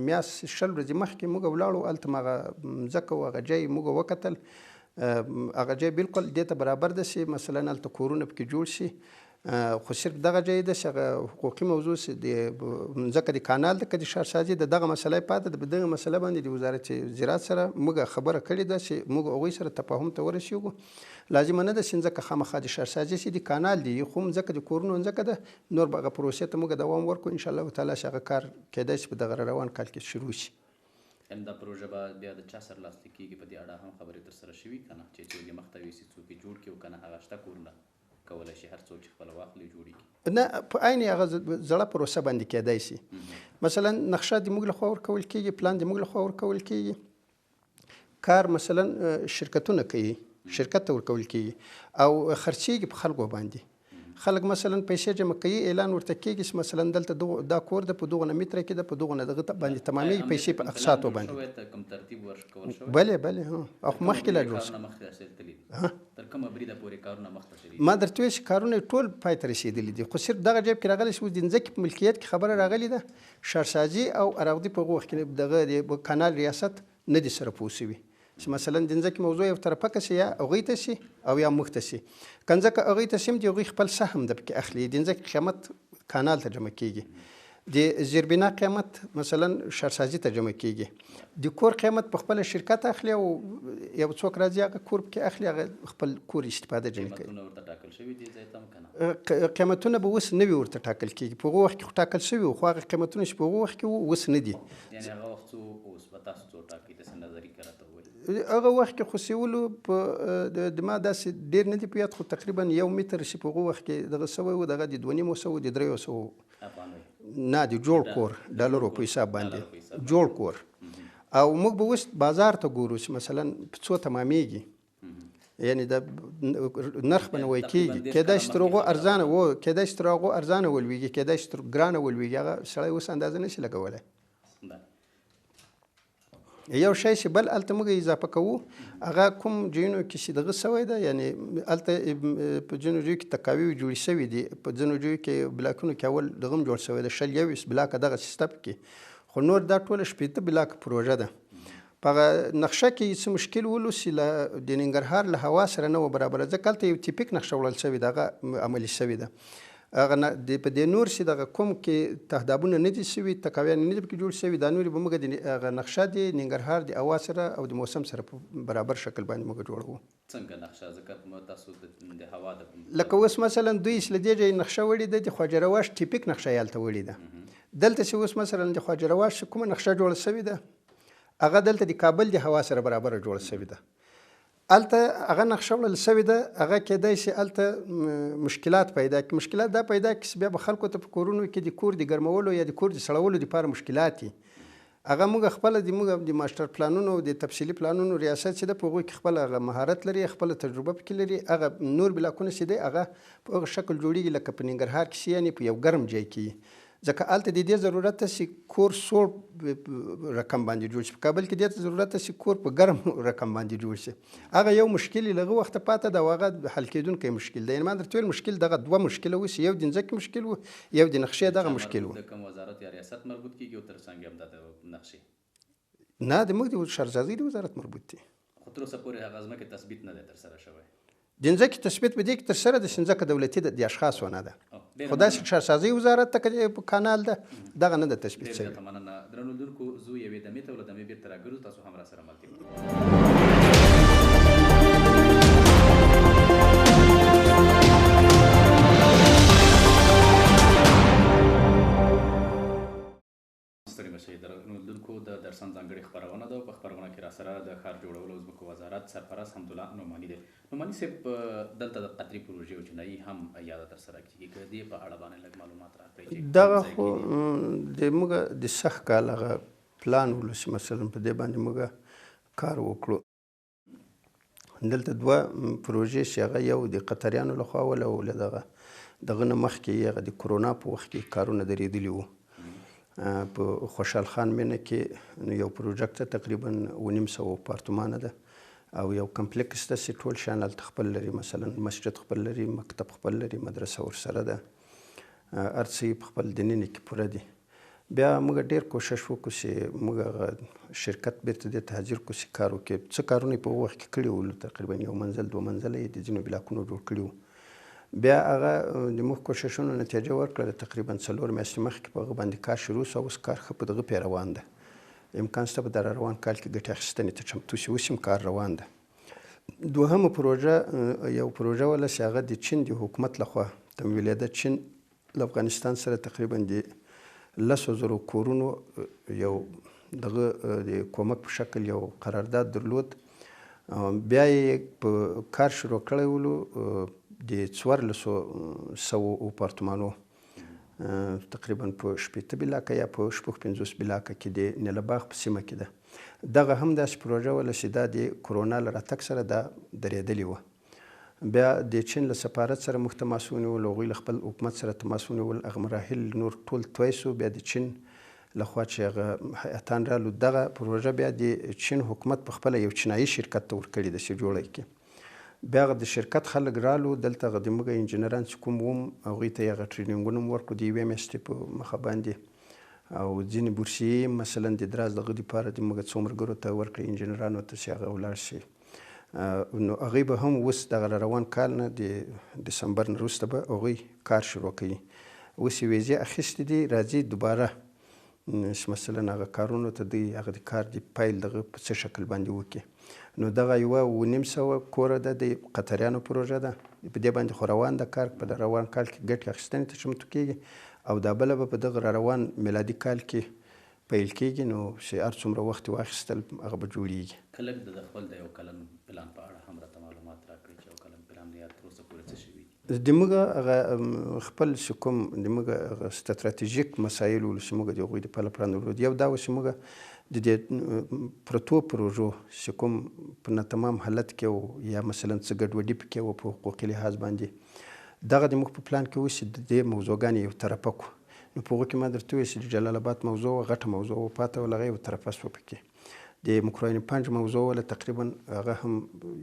میاشت 20 ورځې مخکې موږ ولاړو، هلته م هغه مځکه و هغه ځای موږ وکتل، هغه ځای بالکل دې ته برابر ده چې مثلا هلته کورونه پکې جوړ شي. خو صرف دغه ځای ده چې هغه حقوقي موضوع چې د مځکه د کانال ده که د ښارسازي د دغه مسله یې پاته ده. په دغه مسله باندې د وزارت زراعت سره موږ خبره کړې ده چې موږ هغوی سره تفاهم ته ورسېږو. لازمه نه ده چې ځمکه خامخا د ښارسازي چې د کانال دی، خو ځمکه د کورونو ځمکه ده، نور به هغه پروسې ته موږ دوام ورکړو انشاءالله تعالی چې هغه کار کیدای شي په دغه روان کال کې شروع شي. دا پروژه به بیا د چا سره لاسلیک کېږي، په دې اړه هم خبرې ترسره شوي که نه، چې دې مخته وي چې څوک یې جوړ کړي او که نه هغه شته کورونه کولی شي هر څوک چې خپله واخلي جوړي کړي؟ نه، په عین هغه زړه پروسه باندې کیدای شي. مثلا نقشه د موږ لخوا ورکول کېږي، پلان د موږ لخوا ورکول کېږي، کار مثلا شرکتونه کوي، شرکت ته ورکول کېږي او خرچېږي په خلکو باندې. خلک مثلا پیسې جمع کوي، اعلان ورته کېږي چې مثلا دلته دا کور ده په دغه متره کې ده، په دغه دغه باندې تمامېږي پیسې په اقساطو باندې. کوم ترتیب ورکول شوی؟ بلې بلې، او مخکې لا جوړ شوي. تر کومه بریده پورې کارونه مخته تللي؟ ما درته ویل چې کارونه ټول پای ته رسېدلي دي، خو صرف دغه جیب کې راغلی چې اوس د ځمکې په ملکیت کې خبره راغلې ده. ښارسازي او اراغدي په هغه وخت کې دغه د کانال ریاست نه دي سره پوه شوي چې مثلا د ځمکې موضوع یو طرفه که شي، یا هغوی ته شي او یا موږ ته شي. که ځمکه هغوی ته شي هم د هغوی خپل سهم ده پکې اخلي، د ځمکې قیمت کانال ته جمع کېږي، د زیربنا قیمت مثلا ښارسازي ته جمع کېږي، د کور قیمت په خپله شرکت اخلي او یو څوک راځي هغه کور پکې اخلي، هغه خپل کور استفاده جنې کوي. قیمتونه ورته ټاکل شوي دي ځای ته هم که نه؟ قیمتونه به اوس نه وي ورته ټاکل کېږي، په هغه وخت کې خو ټاکل شوي وو، خو هغه قیمتونه چې په هغه وخت کې وو اوس نه دي. یعنې هغه وخت څو اوس به تاسو څو ټاکئ؟ داسې نظري که راته ووایي. هغه وخت کې خو سیولو په د ما داسې ډېر نه دي په یاد، خو تقریبا 1 متر چې په هغه وخت کې دغه شوی و، دغه د 2.5 د 300 نه د جوړ کور ډالرو په حساب باندې جوړ کور. او موږ به اوس بازار ته ګورو چې مثلا په څو تمامېږي، یعنی د نرخ به نه وایي کېږي، کیدای شي تر هغو ارزانه و، کیدای شي تر هغو ارزانه ولویږي، کیدای شي تر ګرانه ولویږي، هغه سړی اوس اندازه نشي لګولی. یو شی چې بل هلته موږ اضافه کوو، هغه کوم ځایونو کې چې دغه شوی ده، یعنې هلته په ځینو ځایو کې تقاوي جوړې شوي دي، په ځینو ځایو کې بلاکونو کې اول دغه هم جوړ شوی ده، 21 بلاکه دغه سیسته پکې، خو نور دا ټوله 18 بلاکه پروژه ده. په هغه نقشه کې څه مشکل ولو چې د ننګرهار له هوا سره نه و برابره، ځکه هلته یو تیپیک نقشه وړل شوې ده، هغه عملي شوې ده. هغه په دې نور چې دغه کوم کې تهدابونه نه دي شوي، تقاویان نه دي پکې جوړ شوي، دا نورې به موږ د هغه نقشه د ننګرهار د هوا سره او د موسم سره په برابر شکل باندې موږ جوړوو. څنګه نقشه؟ ځکه تاسو د هوا د لکه اوس مثلا دوی چې له دې ځایه نقشه وړې ده، د خواجه رواش ټیپیک نقشه یې هلته وړې ده. دلته چې اوس مثلا د خواجه رواش کومه نقشه جوړه شوې ده، هغه دلته د کابل د هوا سره برابره جوړه شوې ده. هلته هغه نقشه وړل شوې ده، هغه کیدای شي هلته مشکلات پیدا کړي. مشکلات دا پیدا کړي چې بیا به خلکو ته په کورونو کې د کور د ګرمولو یا د کور د سړولو دپاره مشکلات وي. هغه موږ خپله د ماسټر پلانونو او د تفصیلي پلانونو ریاست چې ده په هغوی کې خپله هغه مهارت لري، خپله تجربه پکې لري. هغه نور بلاکونه چې دی هغه په هغه شکل جوړېږي لکه په ننګرهار کې چې یعنې په یو ګرم ځای کې ځکه هلته د دې ضرورت ته چې کور سوړ رقم باندې جوړ شي. په کابل کې دې ته ضرورت ته چې کور په ګرم رقم باندې جوړ شي. هغه یو مشکل یې له هغه وخته پاته ده او هغه حل کېدونکی مشکل دی. یعنې ما درته ویل مشکل دغه دوه مشکله اوس، یو د ځمکې مشکل و، یو د نقشې دغه مشکل و. د کوم وزارت یا ریاست مربوط کیږي او تر څنګه هم د نقشې؟ نه، د موږ د شهرسازۍ د وزارت مربوط دي. خو تر اوسه پورې هغه ځمکې تثبیت نه دی ترسره شوی. د ځمکې تثبیت په دې کې ترسره ده چې ځمکه دولتي د اشخاصو نه ده، خو داسې شهرسازۍ وزارت ته کانال ده دغه نه ده تثبیت شوی. ډېر مننه. درنو لیدونکو، زه یوې دمې ته له دمې بېرته راګرځو، تاسو هم راسره ملتیا وکړئ. ستړي مشئ. درنو لیدونکو، د درسن ځانګړې خپرونه ده. په خپرونه کې راسره د ښار جوړولو او ځمکو وزارت سرپرست حمدالله نعماني دی. نعماني صاحب، دلته د قطري پروژې او چینایي هم یاده ترسره کېږي، که د دې په اړه باندې لږ معلومات راکړئ. دغه خو د موږ د سخت کال هغه پلان ولو چې مثلا په دې باندې موږ کار وکړو. دلته دوه پروژې چې هغه یو د قطریانو لخوا ول او له دغه نه مخکې هغه د کرونا په وخت کې کارونه درېدلي وو. په خوشحال خان مینه کې یو پروژیکټ تقریبا 900 اپارتمانه ده او یو کمپلیکس ده چې ټول شیان هلته خپل لري. مثلا مسجد خپل لري، مکتب خپل لري، مدرسه ورسره ده، هر څه یې په خپل دننه کې پوره دي. بیا موږ ډېر کوشش وکړو چې موږ هغه شرکت بیرته دې ته حاضر کړو چې کار وکړي. څه کارونه یې په وخت کې کړي وو، تقریبا یو منزل دوه منزله یې د ځینو بلاکونو جوړ کړي وو. بیا هغه د موږ کوششونو نتیجه ورکړه. تقریبا 4 میاشتې مخکې په هغه باندې کار شروع شو. اوس کار ښه په دغه پې روان ده. امکان شته په دغه روان کال کې ګټې اخیستنې ته چمتو شي. اوس هم کار روان ده. دوهمه پروژه یو پروژه وله چې هغه د چین د حکومت لخوا تمویلېده. چین له افغانستان سره تقریبا د 10,000 کورونو یو دغه د کومک په شکل یو قرارداد درلود. بیا یې په کار شروع کړی ولو د 1400 اپارتمانو، تقریبا په 18 بلاکه یا په 50 بلاکه کې د نیله باغ په سیمه کې ده. دغه هم داسې پروژه وله چې دا د کرونا له راتګ سره دا درېدلې وه. بیا د چین له سفارت سره موږ تماس ونیول، هغوی له خپل حکومت سره تماس ونیول. هغه مراحل نور ټول توی سو. بیا د چین لخوا چې هغه هیئتان رالو، دغه پروژه بیا د چین حکومت په خپله یو چینایي شرکت ته ورکړې ده چې جوړه کړي. بیا هغه د شرکت خلک رالو دلته. هغه د موږ انجینران چې کوم وم هغوی ته یې هغه ټرینینګونه م ورکړو د 1 میاشتې په مخه باندې. او ځینې بورسیې مثلا د دراز دغه دپاره د موږ څو ملګرو ته ورکړې، انجینرانو ته چې هغه ولاړ شي. نو هغوی به هم اوس دغه روان کال نه د ډسمبر نه وروسته به هغوی کار شروع کوي. اوس یې ویزې اخیستې دي، راځي دوباره چې مثلا هغه کارونو ته دوی هغه د کار د پیل دغه په څه شکل باندې وکړي. نو دغه یوه 900 کوره ده د قطریانو پروژه ده. په دې باندې خو روان ده کار. په روان کال کې ګټې اخیستنې ته چمتو کېږي او دا بله به په دغه روان میلادي کال کې پیل کېږي. نو چې هر څومره وخت واخیستل هغه به جوړېږي. که لږ د خپل د یو کلن پلان په اړه هم راته معلومات راکړئ چې یو کلن پلان یا تر اوسه پورې څه شوي دي؟ د موږ هغه خپل چې کوم د موږ هغه ستراتیژیک مسایل ولو چې موږ د هغوی دپاره پلان درلود، یو دا و چې موږ د دې پرتو پروژو چې کوم په ناتمام حالت کې و یا مثلا څه ګډوډي پکې و په حقوقي لحاظ باندې، دغه د موږ په پلان کې و چې د دې موضوعګانې یو طرفه کړو. نو په هغو کې ما درته وویل چې د جلال آباد موضوع غټه موضوع و، پاته وله هغه یو طرفه شوه. پکې د مکروین پنج موضوع وله تقریبا هغه هم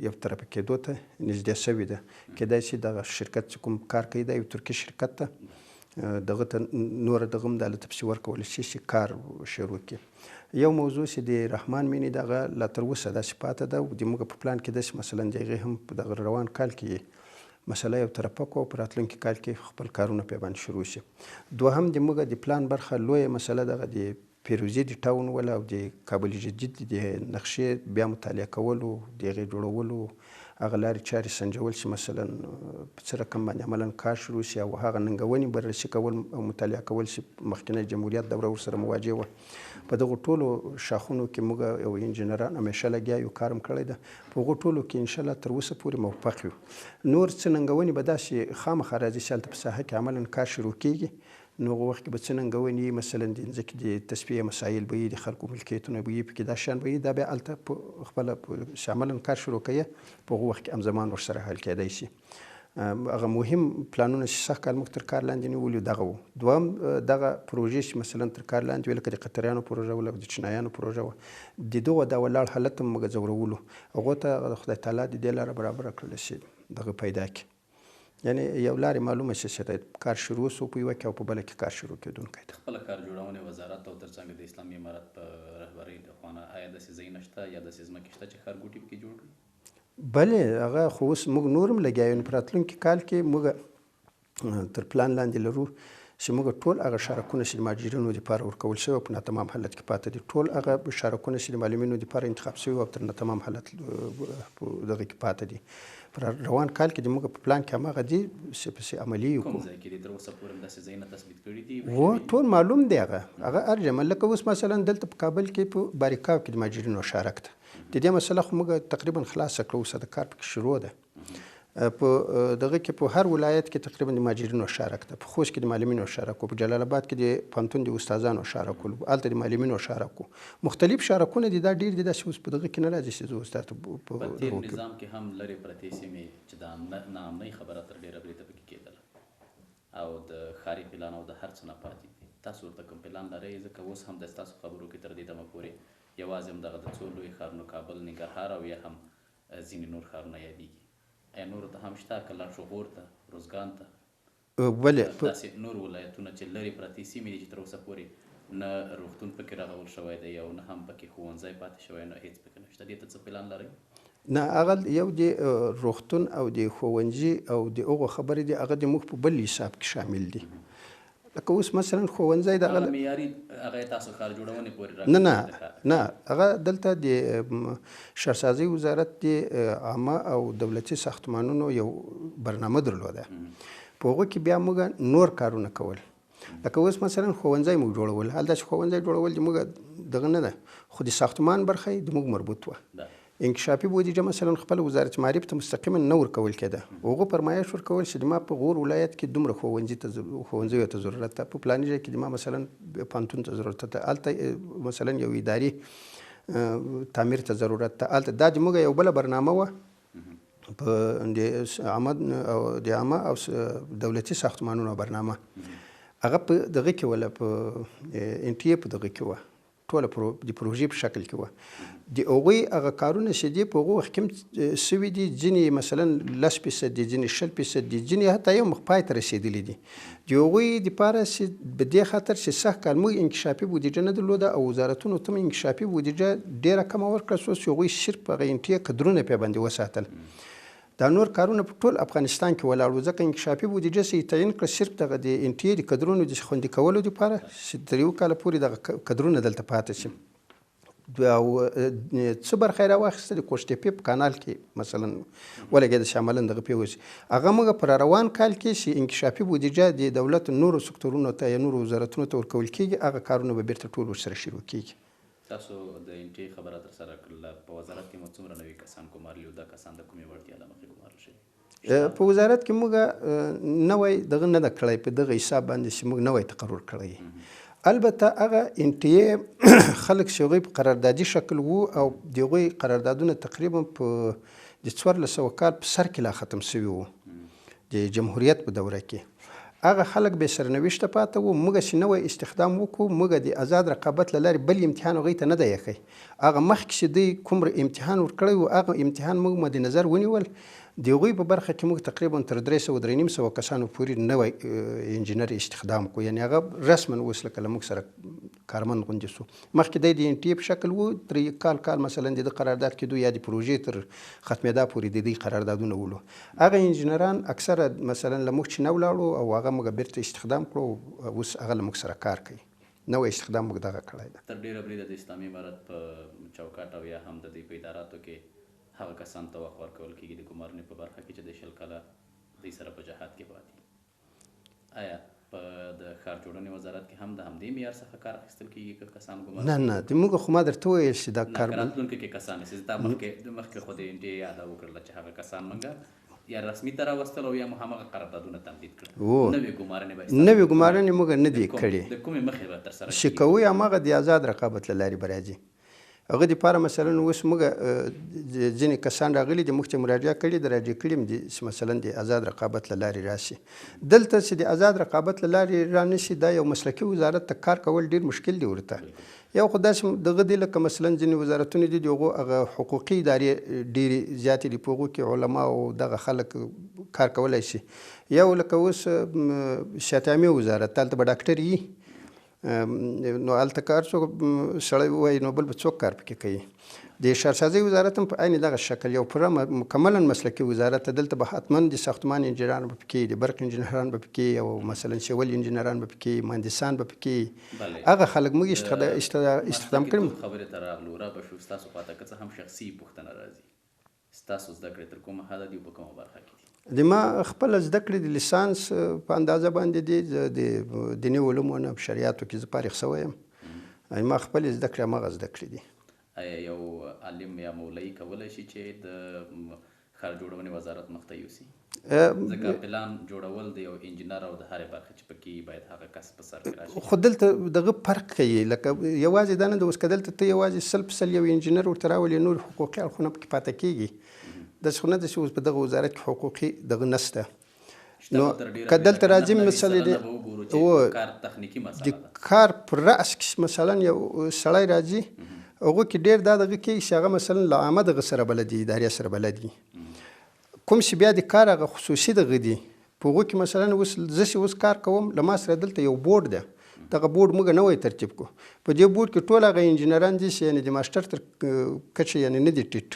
یو طرفه کېدو ته نږدې شوې ده. کېدای شي دغه شرکت چې کوم کار کوي دا یو ترکي شرکت ده، دغه ته نور دغه هم د هلته پسې ورکولی شي چې کار شروع کړي. یو موضوع چې د رحمان مینې دغه لا تر اوسه داسې پاته ده. د موږ په پلان کې داسې مثلا د هغې هم په دغه روان کال کې مسله یو طرفه کړو، په راتلونکي کال کې خپل کارونه پرې باندې شروع شي. دوهم د موږ د پلان برخه لویه مسله دغه د پیروزي د ټاون وله او د کابل جدید د نقشې بیا مطالعه کولو، د هغې جوړولو، هغه لارې چارې سنجول چې مثلا په څه رقم باندې عملا کار شروع شي او هغه ننګونې بررسي کول او مطالعه کول چې مخکینی جمهوریت دوره ورسره مواجه وه. په دغو ټولو شاخونو کې موږ یو انجینران همیشه لګیا یو، کار هم کړی ده. په هغو ټولو کې انشاءالله تر اوسه پورې موفق یو. نور څه ننګونې به داسې خامخا راځي چې هلته په ساحه کې عملا کار شروع کېږي. نو هغه وخت کې به څه ننګونې مثلا د ځمکې د تصفیې مسایل به وي، د خلکو ملکیتونه به وي، پکې دا شیان به وي. دا بیا هلته په خپله چې عملا کار شروع کوي په هغه وخت کې همزمان ورسره حل کېدی شي. هغه مهم پلانونه چې سږ کال موږ تر کار لاندې نیولي دغه وو. دوهم دغه پروژې چې مثلا تر کار لاندې وې لکه د قطریانو پروژه وه، لکه د چینایانو پروژه وه، د دغو دا ولاړ حالت هم موږ ځورولو. هغو ته خدای تعالی د دې لاره برابره کړله چې دغه پیدا کړي. یعنې یو لارې معلومه شي چې کار شروع سو په یوه کې او په بله کې کار شروع کېدونکی ده. خپله کار جوړونې وزارت او ترڅنګ د اسلامي امارت په رهبرۍ د خوا نه آیا داسې ځایونه شته یا داسې ځمکې شته چې ښارګوټي پکې جوړ کړي؟ بلې هغه خو اوس موږ نور هم لګیا یو. په راتلونکي کال کې موږ تر پلان لاندې لرو چې موږ ټول هغه شارکونه چې د مهاجرینو دپاره ورکول شوي او په ناتمام حالت کې پاتې دي، ټول هغه شارکونه چې د معلمینو دپاره انتخاب شوي او تر ناتمام حالت دغه کې پاتې دي. پر روان کال کې موږ په پلان کې هماغه دي چې پسې عملي وکړو. کوم ځای کې دي تر اوسه پورې هم داسې ځایونه تثبیت کړي دي؟ و ټول معلوم دی. هغه ارجمه لکه اوس مثلا دلته په کابل کې په باریکاو کې د مهاجرینو شارک ده. د دې مسله خو موږ تقریبا خلاصه کړو، اوس د کار پکې شروع ده. په دغه کې په هر ولایت کې تقریبا د مهاجرینو شارک ده. په خوست کې د معلمینو شارک وو، په جلال آباد کې د پوهنتون د استادانو شارک وو، هلته د معلمینو شارک وو. مختلف شارکونه دي. دا ډېر دي، داسې اوس په دغه کې نه راځي چې زه اوس تاسو په تېر نظام کې هم لرې پرتې سیمې چې د ناامنۍ خبره تر ډېره بریده پکې کېدله او د ښاري پلان او د هر څه نه پاتې دي. تاسو ورته کوم پلان لرئ؟ ځکه اوس هم د ستاسو خبرو کې تر دې دمه پورې یوازې هم دغه د څو لوی ښارونو کابل، ننګرهار او یا هم ځینې نور ښارونه یادېږي. آیا نورو ته هم شته؟ که لاړ شو غور ته، روزګان ته، داسې نور ولایتونه چې لرې پرتې سیمې دي چې تر اوسه پورې نه روغتون پکې رغول شوی دی او نه هم پکې ښوونځی پاتې شوی، نه هېڅ پکې نشته، دې ته څه پلان لرئ؟ نه، هغه یو د روغتون او د ښوونځي او د هغو خبرې دي، هغه د موږ په بل حساب کې شامل دي. لکه اوس مثلا ښوونځی دغه معیاري هغه یې تاسو ښار جوړونې پورې نه هغه دلته د شهرسازۍ وزارت د عامه او دولتي ساختمانونو یو برنامه درلوده. په هغو کې بیا موږ نور کارونه کول. لکه اوس مثلا ښوونځی موږ جوړول، هلته چې ښوونځی جوړول د موږ دغه نه ده، خو د ساختمان برخه یې د موږ مربوط وه. انکشافي بودیجه مثلا خپل وزارت معارف ته مستقیما نه ورکول کېده. هغو فرمایش ورکول چې د ما په غور ولایت کې دومره ښوونځیو ته ضرورت ده، په فلاني ځای کې د ما مثلا پوهنتون ته ضرورت ده، هلته مثلا یو اداري تعمیر ته ضرورت ده، هلته دا د موږ یو بله برنامه وه په د عامه او دولتي ساختمانونو برنامه. هغه په دغه کې وله، په انټیې په دغه کې وه، ټوله د پروژې په شکل کې وه. د هغوی هغه کارونه چې دي په هغو وخت کې هم سوي دي، ځینې مثلا 10% دي، ځینې 20% دي، ځینې حتی یو مخ پای ته رسېدلي دي. د هغوی دپاره چې په دې خاطر چې سږ کال موږ انکشافي بودیجه نه درلوده او وزارتونو ته هم انکشافي بودیجه ډېره کمه ورکړه شوه چې هغوی صرف په هغه انټیې قدرونه پرې باندې وساتل. دا نور کارونه په ټول افغانستان کې ولاړ وو، ځکه انکشافي بودیجه چې تعین کړه صرف دغه د انټیې د قدرونو د خوندي کولو دپاره چې تر یو کاله پورې دغه قدرونه دلته پاتې شي. او څه برخه یې راواخیسته د کوشتېپې په کانال کې مثلا ولګېده چې عملاً دغه پې وشي. هغه موږ په روان کال کې چې انکشافي بودیجه د دولت نورو سکتورونو ته یا نورو وزارتونو ته ورکول کېږي، هغه کارونه به بیرته ټول ورسره شروع کېږي. تاسو د انټیې خبره ترسره کړله، په وزارت کې مو څومره نوي کسان ګمارلي او دا کسان د کومې وړتیا له مخې ګمارل شوي؟ په وزارت کې موږ نوی دغه نه ده کړی، په دغه حساب باندې چې موږ نوی تقرر کړی. البته هغه انټیې خلک چې هغوی په قراردادي شکل وو او د هغوی قراردادونه تقریبا په د 1400 کال په سر کې لا ختم شوي وو د جمهوریت په دوره کې. هغه خلک بې سرنوشته پاته وو. موږ چې نوی استخدام وکړو، موږ د آزاد رقابت له لارې بل امتحان هغوی ته نه دی ایښی. هغه مخکې چې دوی کوم امتحان ورکړی وو، هغه امتحان موږ مد نظر ونیول. د هغوی په برخه کې موږ تقریبا تر 300-350 کسانو پورې نوی انجینر استخدام کړو. یعنې هغه رسما اوس لکه له موږ سره کارمند غوندې شو. مخکې دی د انټیې په شکل وو، تر کال مثلا د ده قرارداد کېدو یا د پروژې تر ختمېدا پورې د دوی قراردادونه ولو. هغه انجینران اکثره مثلا له موږ چې نه ولاړو او هغه موږ بیرته استخدام کړو، اوس هغه له موږ سره کار کوي. نوی استخدام موږ دغه کړی ده. تر ډېره بریده د اسلامي امارت په چوکاټ او یا هم د دوی په اداراتو کې هغه کسان ته وخت ورکول کېږي د ګمارنې په برخه کې چې د 20 کاله دوی سره په جهاد کې پاتې. آیا په د ښار جوړونې وزارت کې هم د همدې معیار څخه کار اخیستل کېږي که کسان ګمارل؟ نه د موږ خو ما درته وویل چې دا کار راتلونکي کې کسان تا مخکې خو د انټیې یاده وکړله چې هغه کسان موږ یا رسمي ته راوستل او یا مو همغه قراردادونه تمدید کړل. نوې ګمارنې به نوې ګمارنې موږ نه دي کړې. د کومې مخې به ترسره چې کوو هماغه د آزاد رقابت له لارې به راځي. هغه دپاره مثلا اوس موږ ځینې کسان راغلي دي موږ چې مراجعه کړې ده راجع کړي هم دي چې مثلا د آزاد رقابت له لارې راشي. دلته چې د آزاد رقابت له لارې رانشي دا یو مسلکي وزارت ته کار کول ډېر مشکل دی ورته. یو خو داسې دغه دی لکه مثلا ځینې وزارتونه دي د هغو هغه حقوقي ادارې ډېرې زیاتې دي، په هغو کې علما او دغه خلک کار کولی شي. یو لکه اوس شاتامي وزارت هلته به ډاکټر وي نو هلته کار څوک سړی ووایي نو بل به څوک کار پکې کوي. د ښارسازۍ وزارت هم په عین دغه شکل یو پوره مکملا مسلکي وزارت. دلته به حتما د ساختمان انجینران به پکې، د برق انجینران به پکې، او مثلا سیول انجینران به پکې، مهندسان به پکې. هغه خلک موږ استخدام کړي. خبرې ته راغلو را به شو ستاسو خواته که څه هم شخصي پوښتنه راځي، ستاسو زده کړې تر کومه حده دي او په کومه برخه کې دي؟ د ما خپله زده کړې د لیسانس په اندازه باندې دي. زه د دیني علومو نه په شریعتو کې زه فارغ شوی یم. ما خپلې زده کړې هماغه زده کړې دي. آیا یو عالم یا مولوي کولی شي چې د ښار جوړونې وزارت مخ ته یوسي؟ ځکه پلان جوړول د یو انجینر او د هرې برخې چې پکې باید هغه کس په سر کې راشي. خو دلته دغه فرق کوي، لکه یوازې دا نه ده اوس که دلته ته یوازې 100% یو انجینر ورته راولې نور حقوقي اړخونه پکې پاته کېږي. داسې خو نه ده چې اوس په دغه وزارت کې حقوقي دغه نسته. نو که دلته راځي مثلا د کار پر رأس کې مثلا یو سړی راځي هغو کې ډېر دا دغه کوي چې هغه مثلا له عامه دغه سره بلد وي، ادارې سره بلد وي. کوم چې بیا د کار هغه خصوصي دغه دي په هغو کې مثلا اوس زه چې اوس کار کوم له ما سره دلته یو بورډ ده. دغه بورډ موږ نوی ترتیب کړو. په دې بورډ کې ټول هغه انجینران دي چې یعنې د ماسټر تر کچې یعنې نه دي ټیټ،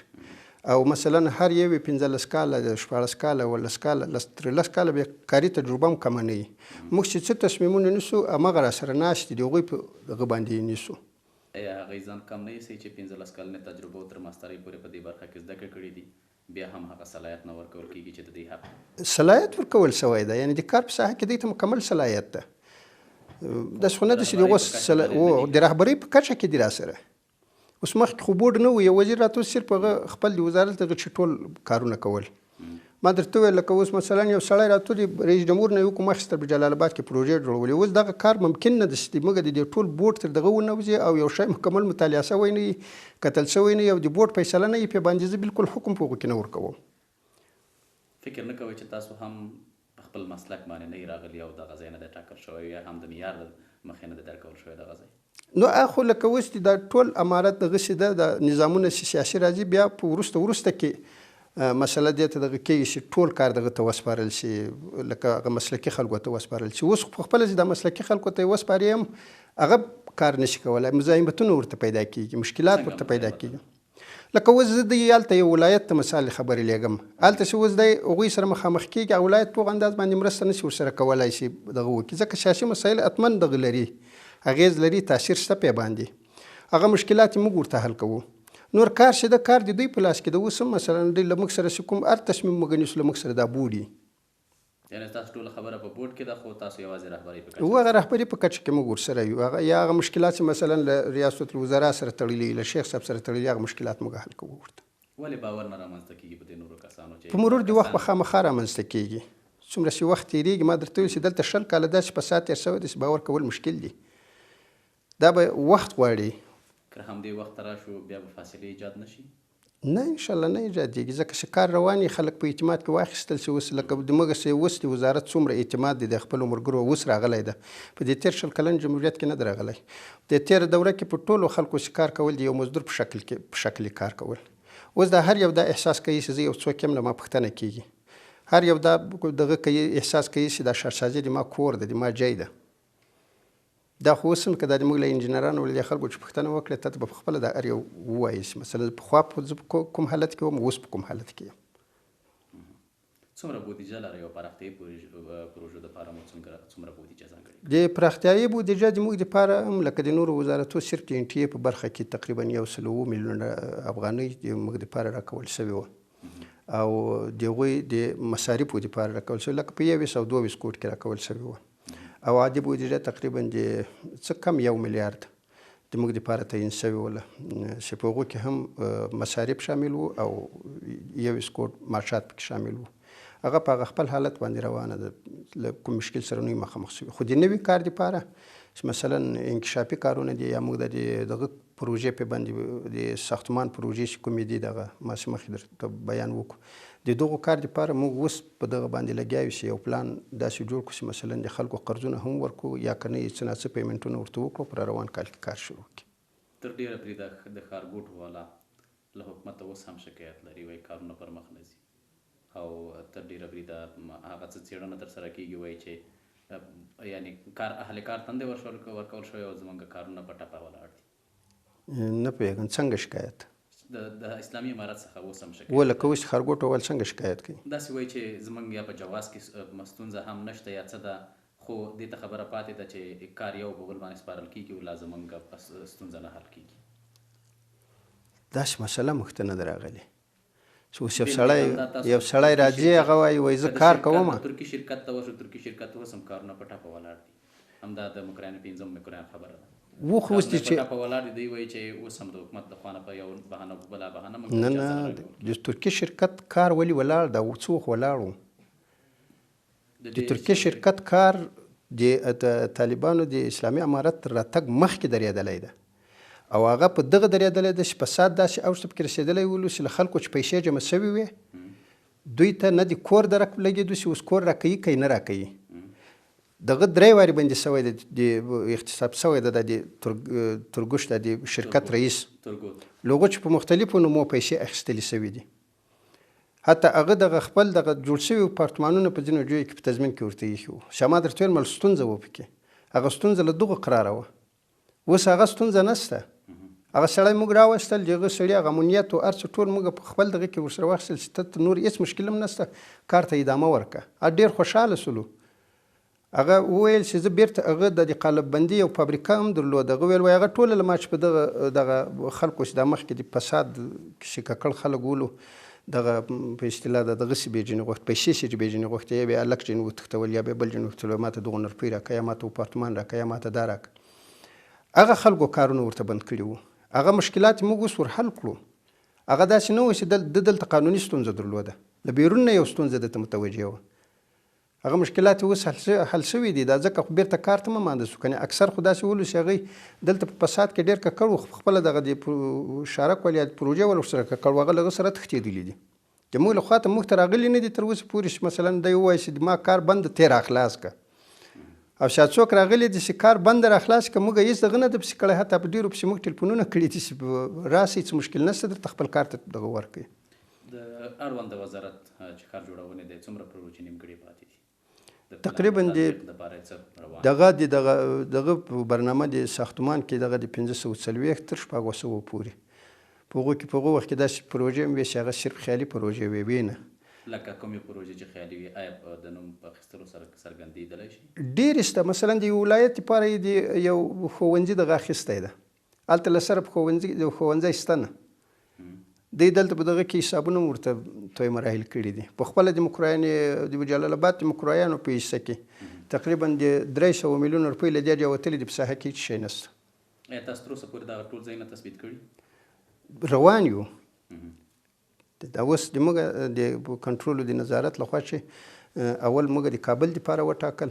او مثلا هر یو 15 کاله، 14 کاله، 18 کاله، 13 کاله بیا کاري تجربه هم کمه نه وي. موږ چې څه تصمیمونه نیسو هماغه راسره ناست دي، د هغوی په دغه باندې نیسو. ایا هغوی ځان کم نه ایسي چې 15 کلنې تجربه تر ماسترۍ پورې په دې برخه کې زده کړې کړي دي، بیا هم هغه صلاحیت نه ورکول کېږي چې د دې حق صلاحیت ورکول شوی ده؟ یعنې د کار په ساحه کې دوی ته مکمل صلاحیت ده. داسې خو نه ده چې د هغو د رهبرۍ په کچه کې دي راسره. اوس مخکې خو بورډ نه و، یو وزیر راته صرف هغه خپل د وزارت هغه چې ټول کارونه کول. ما درته وویل لکه اوس مثلا یو سړی راته د رئیس جمهور نه یو کوم اخیسته په جلال آباد کې پروژې جوړولې. اوس دغه کار ممکن نه ده چې موږ د دې ټول بورډ تر دغه ونوځي او یو شی مکمل مطالعه شوی نه وي، کتل شوی نه وي، او د بورډ فیصله نه وي پرې باندې زه بالکل حکم په هغو کې نه ورکوم. فکر نه کوئ چې تاسو هم په خپل مسلک باندې نه یې راغلي او دغه ځای نه دی ټاکل شوی یا هم د معیار د مخې نه دی درکول شوی دغه ځای؟ نو خو لکه اوس دا ټول امارت دغسې ده، د نظامونه چې سیاسي راځي بیا په وروسته کې مسله دې ته دغه کېږي چې ټول کار دغه ته وسپارل شي، لکه هغه مسلکي خلکو ته وسپارل شي. اوس په خپله چې دا مسلکي خلکو ته یې وسپاري هم هغه کار نشي کولی، مزاحمتونه ورته پیدا کېږي، مشکلات ورته پیدا کېږي. لکه اوس زه د هلته یو ولایت ته مثال خبرې لیږم، هلته چې اوس دی هغوی سره مخامخ کېږي، هغه ولایت په هغه انداز باندې مرسته نشي ورسره کولی شي دغه وکړي، ځکه سیاسي مسایل حتما دغه لري، اغیز لري، تاثیر شته پې باندې. هغه مشکلات موږ ورته حل کوو. نور کار چې د کار د دوی په لاس کې د اوس هم مثلا دوی له موږ سره چې کوم هر تصمیم موږ نیسو له موږ سره دا بوډي. یعنې تاسو ټوله خبره په بورډ کې ده خو تاسو یوازې رهبري په کچه هغه رهبري په کچه کې موږ ورسره یو، یا هغه مشکلات چې مثلا له ریاست الوزرا سره تړلي، له شیخ صاحب سره تړلي، هغه مشکلات موږ حل کوو ورته. ولې باور نه رامنځته کېږي په دې نورو کسانو چې په مرور د وخت به خامخا رامنځته کېږي. څومره چې وخت تېرېږي، ما درته ویل چې دلته 20 کاله داسې فساد تېر شوی دی چې باور کول مشکل دي. دا به وخت غواړي. که همدې وخت ته راشو بیا به فاصلې ایجاد نه شي؟ نه انشاءالله نه ایجادېږي، ځکه چې کار روان خلک په اعتماد کې واخیستل چې اوس لکه د موږ چې اوس د وزارت څومره اعتماد دی د خپلو ملګرو اوس راغلی ده، په دې تېر 20 کلن جمهوریت کې نه ده راغلی. د تېره دوره کې په ټولو خلکو چې کار کول د یو مزدور په شکل کار کول. اوس دا هر یو دا احساس کوي چې زه یو څوک یم، له ما پوښتنه کېږي، هر یو دا دغه کوي، احساس کوي چې دا ښارسازي د ما کور ده، د ما ځای ده. دا خو اوس هم که دا د موږ له انجینرانو له خلکو چې پوښتنه وکړې تا ته به پخپله دا هر یو ووایي چې مثلا پخوا زه په کوم حالت کې وم، اوس په کوم حالت کې یم. څومره بودیجه لرئ او پراختیایي پروژو دپاره مو څومره بودیجه ځانګړې کړې؟ د پراختیایي بودیجه د موږ دپاره هم لکه د نورو وزارتو صرف د NTA په برخه کې تقریبا 107 میلیونه افغانۍ د موږ دپاره راکول شوې وه، او د هغوی د مصارفو دپاره راکول شوې لکه په 222 کوټ کې راکول شوې وه، او عادي بودیجه تقریبا د څه کم 1 میلیارد د موږ دپاره تعین شوې وله، چې په هغو کې هم مصارف شامل وو او 21 کوټ معاشات پکې شامل وو. هغه په هغه خپل حالت باندې روانه ده، له کوم مشکل سره نه مخامخ شوي. خو د نوي کار دپاره چې مثلا انکشافي کارونه دي یا موږ د دغه پروژې په باندې د ساختمان پروژې چې کومې دي دغه ماسې مخکې درته بیان وکړو د دغو کار دپاره موږ اوس په دغه باندې لګیا یو چې یو پلان داسې جوړ کړو چې مثلا د خلکو قرضونه هم ورکړو یا که نه یې څه ناڅه پیمنټونه ورته وکړو په روان کال کې کار شروع کړي. تر ډیره پرې د ښارګوټو والا له حکومته اوس هم شکایت لري وایي کارونه پر مخ نه ځي او تر ډیره پرې هغه څه څېړنه ترسره کېږي وایي چې یعنی کار اهل کار تندې ورکول شوی او زموږ کارونه په ټپه ولاړ دي. نه پوهېږم څنګه شکایت د اسلامي امارت څخه اوس هم شکایت ولکه اوس ښارګوټو ول څنګه شکایت کوي داسې وایي چې زموږ یا په جواز کې ستونزه هم نشته یا څه ده خو دې ته خبره پاتې ده چې کار یو په بل باندې سپارل کېږي او لا زموږ ستونزه نه حل کېږي. داسې مسله موږ ته نه ده راغلې چې اوس یو سړی راځي هغه وایي زه کار کوم. ترکي شرکت ته ورشو ترکي شرکت اوس هم کارونه په ټپه ولاړ دي همدا د مکران 5 مکران خبره ده وخو اوس دي چې په ولاړ دي وایي چې اوس هم د حکومت د خوا نه په یو بهانه بله بهانه نه نه د ترکي شرکت کار ولې ولاړ ده څوک ولاړ و د ترکي شرکت کار د طالبانو د اسلامي امارت تر راتګ مخکې درېدلی ده او هغه په دغه درېدلی ده چې فساد داسې اوج ته پکې رسېدلی ولو چې له خلکو چې پیسې جمع سوي وې دوی ته نه د کور درک لګېدو چې اوس کور راکوي که نه راکوي. دغه 3 وارې بندي سوی ده د اغتصاب سوی ده د ترګوش د شرکت رئیس لغو چې په مختلفو نومو پیسې اخیستلې سوي دي حتی هغه دغه خپل دغه جوړ سوي اپارتمانونه په ځینو ځایو کې په تضمین کې ورته ایښي وو چې ما درته ویل مل ستونزه وه پکې هغه ستونزه له دغو قراره وه اوس هغه ستونزه نشته هغه سړی موږ راوستل د هغه سړي هغه امنیت او هر څه ټول موږ په خپل دغه کې ورسره واخیستل چې ته نور هېڅ مشکل هم نشته کار ته ادامه ورکړه. ډېر خوشحاله سولو. هغه وویل چې زه بیرته هغه د قالب بندي یو فابریکه هم درلود هغه ویل وایي هغه ټوله له ما چې په دغه خلکو چې دا مخکې د فساد چې ککړ خلک ولو دغه په اصطلاح دغسې بېجنې غوښت پیسې چې بېجنې غوښتې یا بیا هلک جنې وتښتول یا بیا بل جنې وتښتول ما ته دغه روپۍ راکړه یا ما ته اپارتمان راکړه یا ما ته دا راکړه. هغه خلکو کارونه ورته بند کړي وو هغه مشکلات موږ اوس ور حل کړو. هغه داسې نه و چې دلته قانوني ستونزه درلوده له بیرون نه یو ستونزه درته متوجه وه هغه مشکلات اوس حل شوي دي دا ځکه خو بیرته کار ته مه مانده شو کنې اکثر خو داسې ولو چې هغوی دلته په فساد کې ډېر ککړ وو خپله دغه د شارک ول یا پروژې ول ورسره ککړ وو هغه له هغه سره تښتېدلي دي د موږ له خوا ته موږ ته راغلي نه دي تر اوسه پورې چې مثلا دی ووایي چې ما کار بند تېر اخلاص که او شاید څوک راغلی دي چې کار بند راخلاص که موږ هېڅ دغه نه ده پسې کړی حتی په ډېرو پسې موږ ټلیفونونه کړي دي چې راسئ څه مشکل نشته درته خپل کار ته دغه ورکوي. د اړوند وزارت چې ښار جوړونې دی څومره پروژې نیمګړې پاتې دي تقریبا دغه برنامه د ساختمان کې دغه د 540 تر 600 پورې په هغو کې په هغو وخت کې داسې پروژې هم وې چې هغه صرف خیالي پروژې وې نه لکه کومې پروژې چې خیالي وي آیا د نوم په اخیستلو سره څرګندېدلی شي؟ ډېرې شته مثلا د یو ولایت لپاره یې د یو ښوونځي دغه اخیستی ده هلته له سره په ښوونځی شته نه دوی دلته په دغه کې حسابونه ورته توی مراحل کړي دي په خپله د مکرویانې د جلال آباد د مکرویانو په حصه کې تقریبا د 300 میلیون روپۍ له دې وتلي دي په ساحه کې هېڅ شی نشته. ایا تاسو تر اوسه پورې دغه ټول ځایونه تثبیت کړي؟ روان یو دا اوس د موږ د کنټرول د نظارت لخوا چې اول موږ د کابل دپاره وټاکل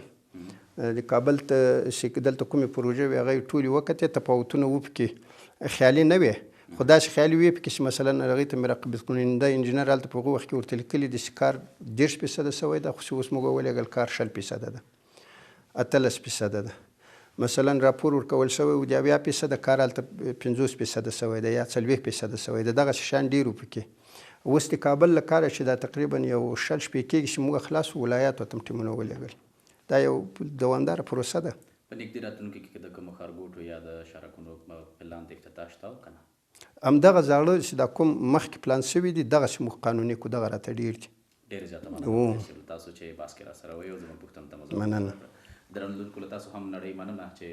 د کابل ته چې دلته کومې پروژې وې هغه یې ټولې وکتې تفاوتونه و پکې خیالي نه وې خو داسې خیالي وې پکې چې مثلا هغوی ته مراقبت کننده انجینر هلته په هغه وخت کې ورته لیکلي دي چې کار 10% سوی ده خو چې اوس موږ ولېږل کار 60% ده 18% ده مثلا راپور ورکول شوی و د 80% کار هلته 50% سوی ده یا 40% سوی ده دغسې شیان ډېر و پکې اوس د کابل له کاره چې دا تقریبا یو 6 شپې کېږي چې موږ خلاص ولایاتو ته هم ټیمونه ولېږل دا یو دوامداره پروسه ده. په نږدې راتلونکي کې د کومو ښارګوټو یا د شارکونو پلان د افتتاح شته او که نه؟ همدغه زاړه چې دا کوم مخکې پلان شوي دي دغسې موږ قانوني کړو دغه راته ډېر دي. ډېرې زیاته مننه تاسو چې بحث کې راسره وئ او زموږ پوښتنو ته مو مننه. درنو لیدونکو له تاسو هم نړۍ مننه چې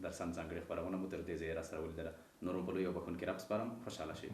درسن ځانګړې خپرونه مو تر دې ځایه راسره ولیدله نورو په لوی او بښونکي رب سپارم خوشحاله شئ.